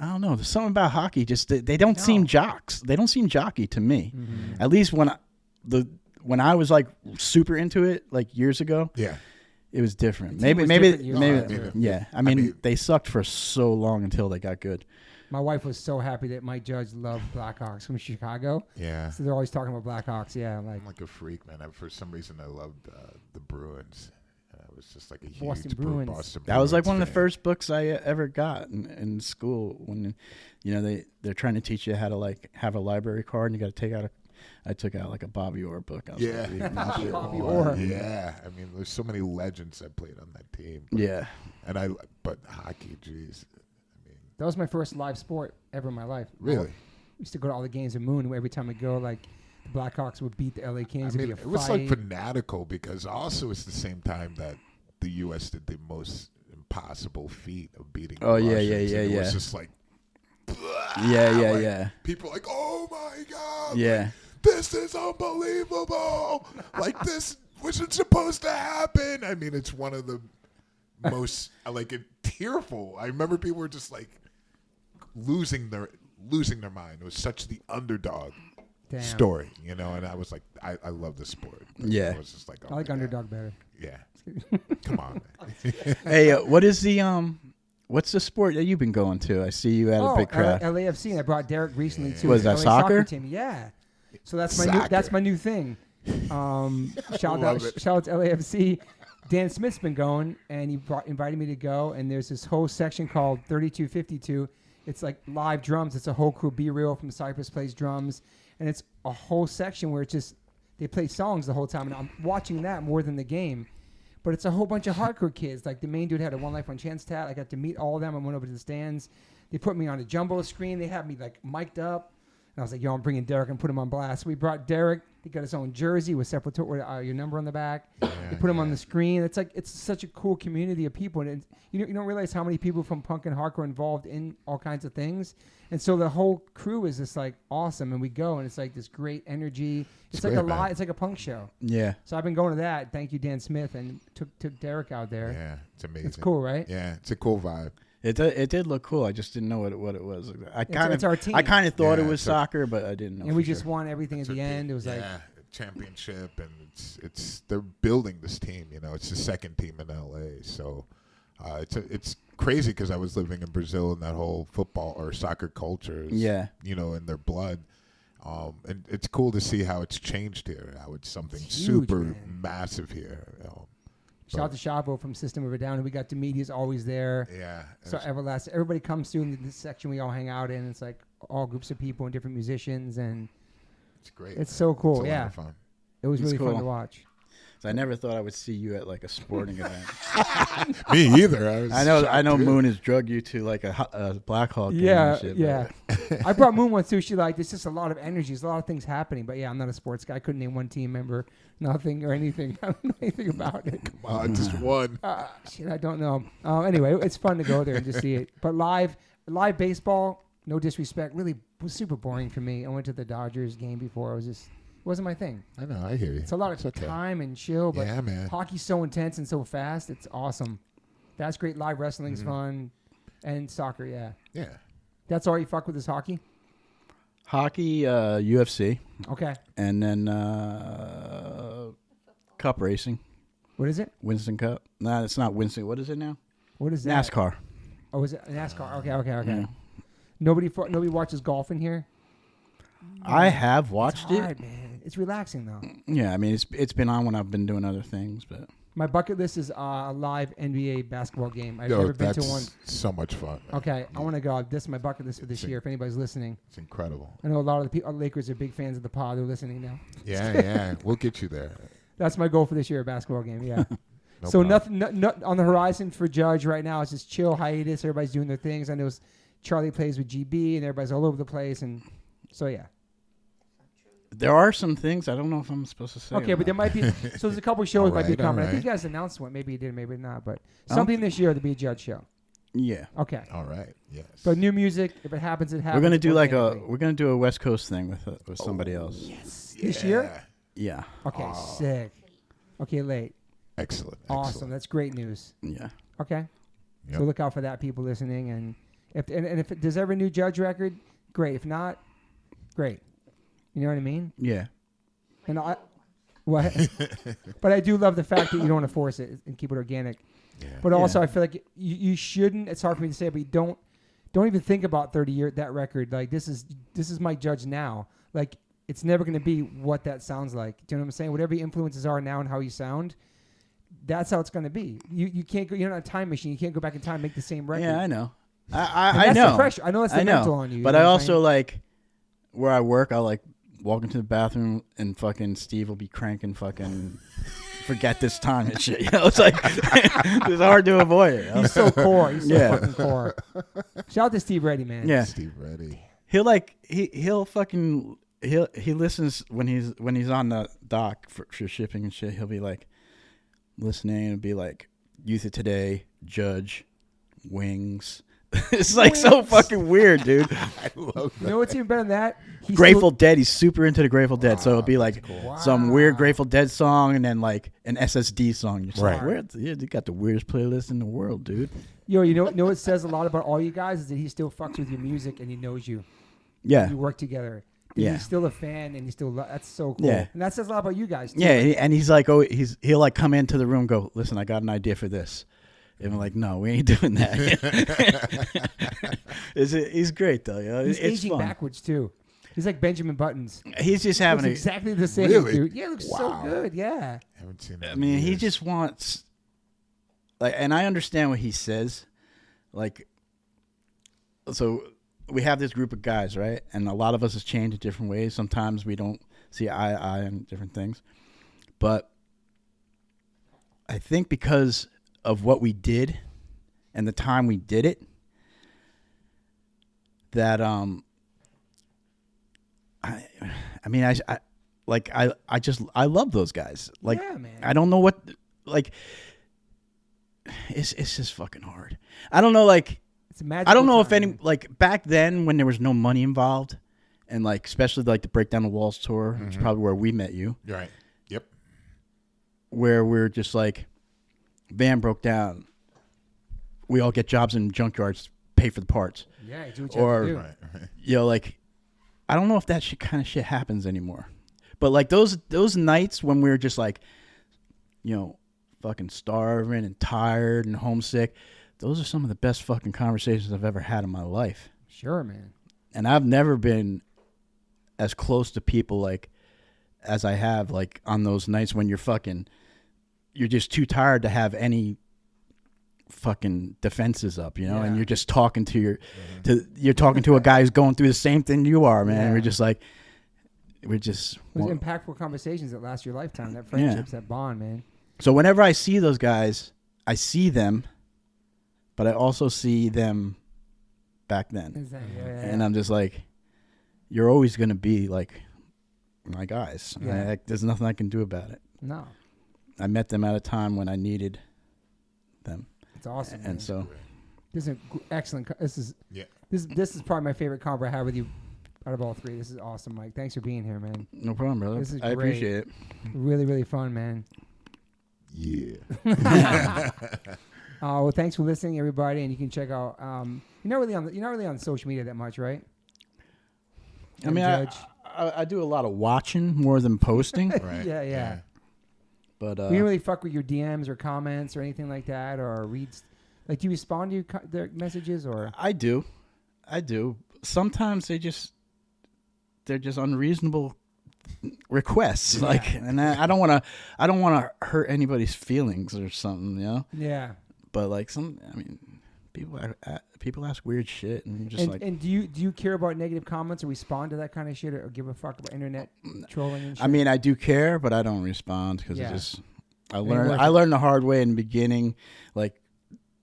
don't know. There's something about hockey. Just they don't seem jocks. They don't seem jockey to me. Mm-hmm. At least when I was like super into it, like years ago. Yeah. It was different. The team was different years ago. Yeah. I mean, they sucked for so long until they got good. My wife was so happy that Mike Judge loved Blackhawks from Chicago. Yeah. So they're always talking about Blackhawks. Yeah, I'm like a freak, man. For some reason, I loved the Bruins. I was just like a huge Boston Bruins. Boston That was like Bruins one of the fan. first books I ever got in school. When they're trying to teach you how to like have a library card, and you got to take out I took out like a Bobby Orr book. I was Yeah. like, reading that shit. Bobby Orr. Yeah. I mean, there's so many legends that played on that team. Yeah. But hockey, geez. That was my first live sport ever in my life. Really? I used to go to all the games of Moon. Every time I go, like, the Blackhawks would beat the LA Kings. It'd be a it was fight. like fanatical because also it's the same time that the U.S. did the most impossible feat of beating the Russians. And it was just like, Yeah. people like, oh my God. dog. Yeah. Like, this is unbelievable. Like, this wasn't supposed to happen. I mean, it's one of the most tearful. I remember people were just like losing their mind. It was such the underdog story, you know. And I was like, I love this sport. Yeah, I was just like, I like underdog better. Yeah, come on, man. Hey, what is the what's the sport that you've been going to? I see you had a big crowd. LAFC, and I brought Derek recently too. Was that LA soccer? Team. Yeah. So that's my new thing. Shout out to LAFC. Dan Smith's been going, and he invited me to go. And there's this whole section called 3252. It's like live drums. It's a whole crew. Be Real from Cypress plays drums, and it's a whole section where it's just they play songs the whole time. And I'm watching that more than the game. But it's a whole bunch of hardcore kids. Like the main dude had a One Life One Chance tat. I got to meet all of them. I went over to the stands. They put me on a jumbo screen. They had me like mic'd up. And I was like, yo, I'm bringing Derek and put him on blast. So we brought Derek. He got his own jersey with your number on the back. We put him on the screen. It's like it's such a cool community of people, and you don't realize how many people from punk and hardcore are involved in all kinds of things. And so the whole crew is just like awesome, and we go, and it's like this great energy. It's like great, it's like a punk show. Yeah. So I've been going to that. Thank you, Dan Smith, and took Derek out there. Yeah, it's amazing. It's cool, right? Yeah, it's a cool vibe. It did look cool. I just didn't know what it was. It's our team. I kind of thought it was soccer, but I didn't know. And we just won everything at the end. It was like championship, and it's they're building this team. You know, it's the second team in LA. So it's crazy because I was living in Brazil, and that whole football or soccer culture is, you know, in their blood. And it's cool to see how it's changed here. How it's something huge, super massive here. Shout out to Shavo from System of a Down, who we got to meet. He's always there. Yeah. So everlasting. Everybody comes through in this section we all hang out in. It's like all groups of people and different musicians, and it's great. It's so cool. It's a yeah. lot of fun. It was really fun to watch. So I never thought I would see you at like a sporting event. Me either. I know Moon has drugged you to like a Blackhawk game. Yeah. I brought Moon once too. She there's just a lot of energy. There's a lot of things happening. But yeah, I'm not a sports guy. I couldn't name one team member, nothing or anything. I don't know anything about it. Come on, just one. I don't know. Anyway, it's fun to go there and just see it. But live baseball, no disrespect, really was super boring for me. I went to the Dodgers game before. It wasn't my thing. I know, I hear you. It's a lot of time and chill, but man. Hockey's so intense and so fast. It's awesome. That's great. Live wrestling's fun, and soccer, yeah. That's all you fuck with is hockey? Hockey, UFC. Okay. And then cup racing. What is it? Winston Cup. No, it's not Winston. What is it now? What is that? NASCAR. Oh, is it NASCAR? Okay. Yeah. Nobody watches golf in here? I have watched it's hard, man. It's relaxing though. Yeah, I mean it's been on when I've been doing other things, but my bucket list is a live NBA basketball game. I've never been to one. So much fun. Man. Okay, I want to go. This is my bucket list for this year. If anybody's listening, it's incredible. I know a lot of the people, Lakers are big fans of the pod. They're listening now. Yeah, we'll get you there. That's my goal for this year, a basketball game. Yeah. So nothing on the horizon for Judge right now. It's just chill hiatus. Everybody's doing their things. I know Charlie plays with GB, and everybody's all over the place, and so yeah. There are some things I don't know if I'm supposed to say. Okay, but there might be. So there's a couple shows might be coming. Right. I think you guys announced one. Maybe you did, maybe not. But something this year to be a Judge show. Yeah. Okay. All right. Yes. So new music. If it happens, it happens. We're gonna do a West Coast thing with somebody else. Yes. This year. Yeah. Okay. Sick. Okay. Late. Excellent. Awesome. That's great news. Yeah. Okay. Yep. So look out for that, people listening, and if there's ever a new Judge record, great. If not, great. You know what I mean? Yeah. And what? But I do love the fact that you don't want to force it and keep it organic. Yeah. But also, I feel like you shouldn't. It's hard for me to say, but you don't even think about 30 year that record. Like this is Mike Judge now. Like it's never going to be what that sounds like. Do you know what I'm saying? Whatever your influences are now and how you sound, that's how it's going to be. You can't go. You're not a time machine. You can't go back in time and make the same record. Yeah, I know. I know. That's the pressure. I know that's the mental on you. But I also like where I work. I like walk into the bathroom and fucking Steve will be cranking fucking forget this time and shit. You know, it's like it's hard to avoid it. He's so core. He's so fucking core. Shout out to Steve Reddy, man. Yeah, Steve Reddy. He'll fucking he listens when he's on the dock for shipping and shit. He'll be like listening and be like Youth of Today, Judge, Wings, It's like so fucking weird, dude. I love You that. know what's even better than that? He's Grateful Dead. He's super into the Grateful Dead, so it'll be like Wow. some weird Grateful Dead song and then like an SSD song. You're just Right. like, where? Yeah, you got the weirdest playlist in the world, dude. Yo, you know what says a lot about all you guys is that he still fucks with your music and he knows you. Yeah, You work together. Dude, Yeah. He's still a fan and he still that's so cool. Yeah. And that says a lot about you guys too. yeah, and he's like, he'll like come into the room, and go, listen, I got an idea for this. And we're like, no, we ain't doing that. He's great though, you know? He's It's aging fun. backwards too. He's like Benjamin Buttons. He's just Looks having a. exactly the same, Really? dude. Yeah, looks so Wow. good. Yeah. Haven't seen that I in mean, he years. just wants, like, and I understand what he says, like. So we have this group of guys, right? And a lot of us has changed in different ways. Sometimes we don't see eye to eye on different things, but I think because of what we did and the time we did it, that I love those guys. Like, Yeah, man. I don't know what, like, it's just fucking hard. I don't know, like, It's a magical I don't know if time, any, man. like, back then when there was no money involved, and like especially like the Break Down the Walls tour, which is probably where we met you, Right. Yep. where we're just like, van broke down, we all get jobs in junkyards, pay for the parts. Yeah, you do what you or- have to do. Right. You know, like, I don't know if that kind of shit happens anymore. But like those nights when we were just like, you know, fucking starving and tired and homesick, those are some of the best fucking conversations I've ever had in my life. Sure, man. And I've never been as close to people like as I have like on those nights when you're just too tired to have any fucking defenses up, you know, and Yeah. you're just talking to you're talking to a guy who's going through the same thing you are, man. Yeah. We're just like, we're just. Those impactful conversations that last your lifetime, that friendships, that bond, man. So whenever I see those guys, I see them, but I also see them back then. Is that- yeah, yeah, And yeah. I'm just like, you're always going to be like my guys. Yeah. There's nothing I can do about it. No, I met them at a time when I needed them. it's awesome. man. And so, This is excellent. This is Yeah. this is probably my favorite convo I have with you out of all three. This is awesome, Mike. Thanks for being here, man. no problem, brother. This is I great. appreciate it. Really, really fun, man. Yeah. Well, thanks for listening, everybody, and you can check out. You're not really on social media that much, right? I mean, I do a lot of watching more than posting, Right. Yeah. but We don't really fuck with your DMs or comments or anything like that, or reads. Like, do you respond to their messages or? I do. Sometimes they're just unreasonable requests. Yeah. Like, and I don't want to hurt anybody's feelings or something, you know. Yeah. But like people ask weird shit, and you're just like, And do you care about negative comments or respond to that kind of shit or give a fuck about internet trolling and shit? I mean, I do care, but I don't respond because Yeah. I Ain't worth I it. learned the hard way in the beginning. Like,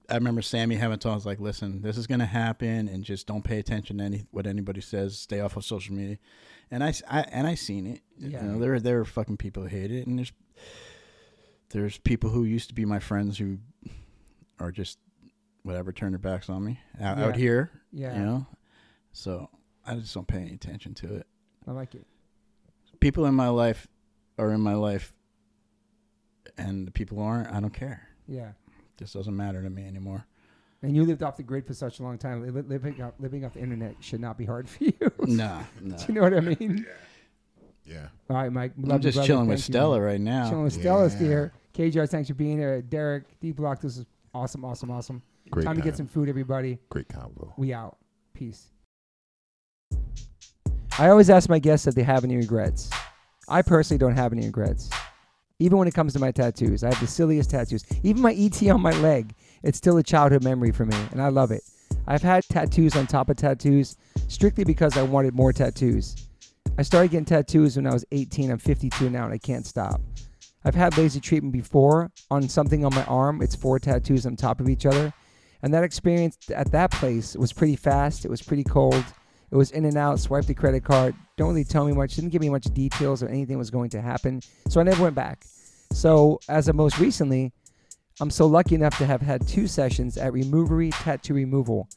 I remember Sammy having told us, like, listen, this is gonna happen, and just don't pay attention to what anybody says. Stay off of social media. And I seen it. Yeah. You know, there are fucking people who hate it, and there's people who used to be my friends who are just whatever, turn their backs on me out here. Yeah. You know, so I just don't pay any attention to it. I like it. People in my life are in my life, and the people who aren't, I don't care. Yeah. Just doesn't matter to me anymore. And you lived off the grid for such a long time. Living off the internet should not be hard for you. No. Do you know what I mean? Yeah. All right, Mike. I'm just chilling with Stella right now. Chilling with Stella Yeah. here. KJ, thanks for being here. Derek, D-Block, this is awesome. Great Time to get time. some food, everybody. Great combo. We out. Peace. I always ask my guests if they have any regrets. I personally don't have any regrets. Even when it comes to my tattoos, I have the silliest tattoos. Even my ET on my leg, it's still a childhood memory for me, and I love it. I've had tattoos on top of tattoos strictly because I wanted more tattoos. I started getting tattoos when I was 18. I'm 52 now, and I can't stop. I've had laser treatment before on something on my arm. It's 4 tattoos on top of each other. And that experience at that place was pretty fast. It was pretty cold. It was in and out, swiped the credit card. Don't really tell me much. Didn't give me much details or anything was going to happen. So I never went back. So as of most recently, I'm so lucky enough to have had 2 sessions at Removery Tattoo Removal.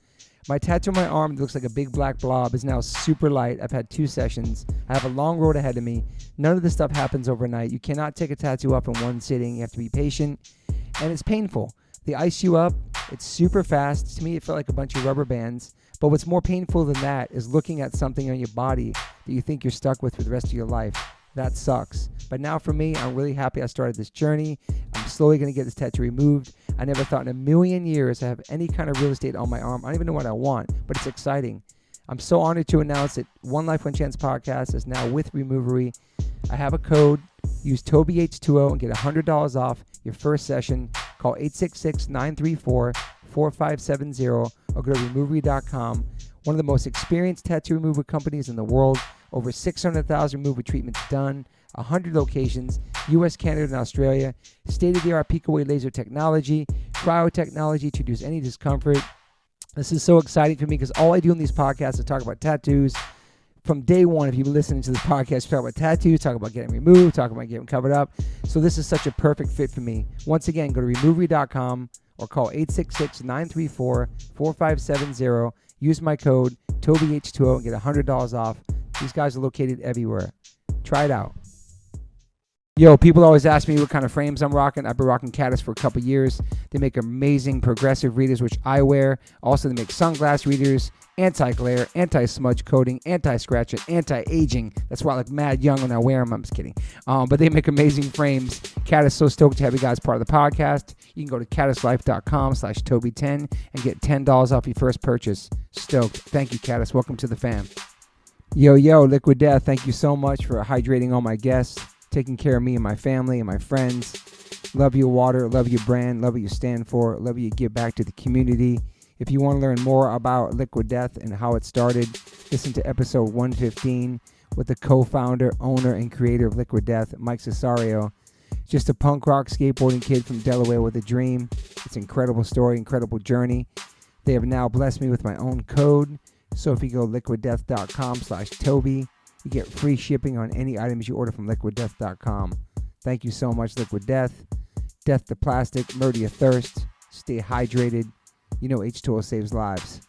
My tattoo on my arm that looks like a big black blob is now super light. I've had 2 sessions. I have a long road ahead of me. None of this stuff happens overnight. You cannot take a tattoo off in one sitting. You have to be patient, and it's painful. They ice you up. It's super fast. To me, it felt like a bunch of rubber bands. But what's more painful than that is looking at something on your body that you think you're stuck with for the rest of your life. That sucks. But now for me, I'm really happy I started this journey. I'm slowly going to get this tattoo removed. I never thought in a million years I have any kind of real estate on my arm. I don't even know what I want, but it's exciting. I'm so honored to announce that One Life One Chance podcast is now with Removery. I have a code. Use TobyH20 and get $100 off your first session. Call 866-934-4570 or go to Removery.com. One of the most experienced tattoo removal companies in the world. Over 600,000 removal treatments done. 100 locations. U.S., Canada, and Australia. State-of-the-art peak-away laser technology. Cryotechnology to reduce any discomfort. This is so exciting for me because all I do in these podcasts is talk about tattoos. From day one, if you've been listening to this podcast, talk about tattoos, talk about getting removed, talk about getting covered up. So this is such a perfect fit for me. Once again, go to Removery.com or call 866-934-4570. Use my code TobyH20 and get $100 off. These guys are located everywhere. Try it out. Yo, people always ask me what kind of frames I'm rocking. I've been rocking Caddis for a couple years. They make amazing progressive readers, which I wear. Also, they make sunglass readers, anti-glare, anti-smudge coating, anti-scratch, and anti-aging. That's why I look mad young when I wear them. I'm just kidding. But they make amazing frames. Caddis, so stoked to have you guys part of the podcast. You can go to caddislife.com/Toby10 and get $10 off your first purchase. Stoked. Thank you, Caddis. Welcome to the fam. Yo, Liquid Death. Thank you so much for hydrating all my guests, taking care of me and my family and my friends. Love your water, love your brand, love what you stand for, love what you give back to the community. If you want to learn more about Liquid Death and how it started, listen to episode 115 with the co-founder, owner, and creator of Liquid Death, Mike Cesario. Just a punk rock skateboarding kid from Delaware with a dream. It's an incredible story, incredible journey. They have now blessed me with my own code. So if you go liquiddeath.com/Toby, you get free shipping on any items you order from liquiddeath.com. Thank you so much, Liquid Death. Death to plastic, murder your thirst. Stay hydrated. You know H2O saves lives.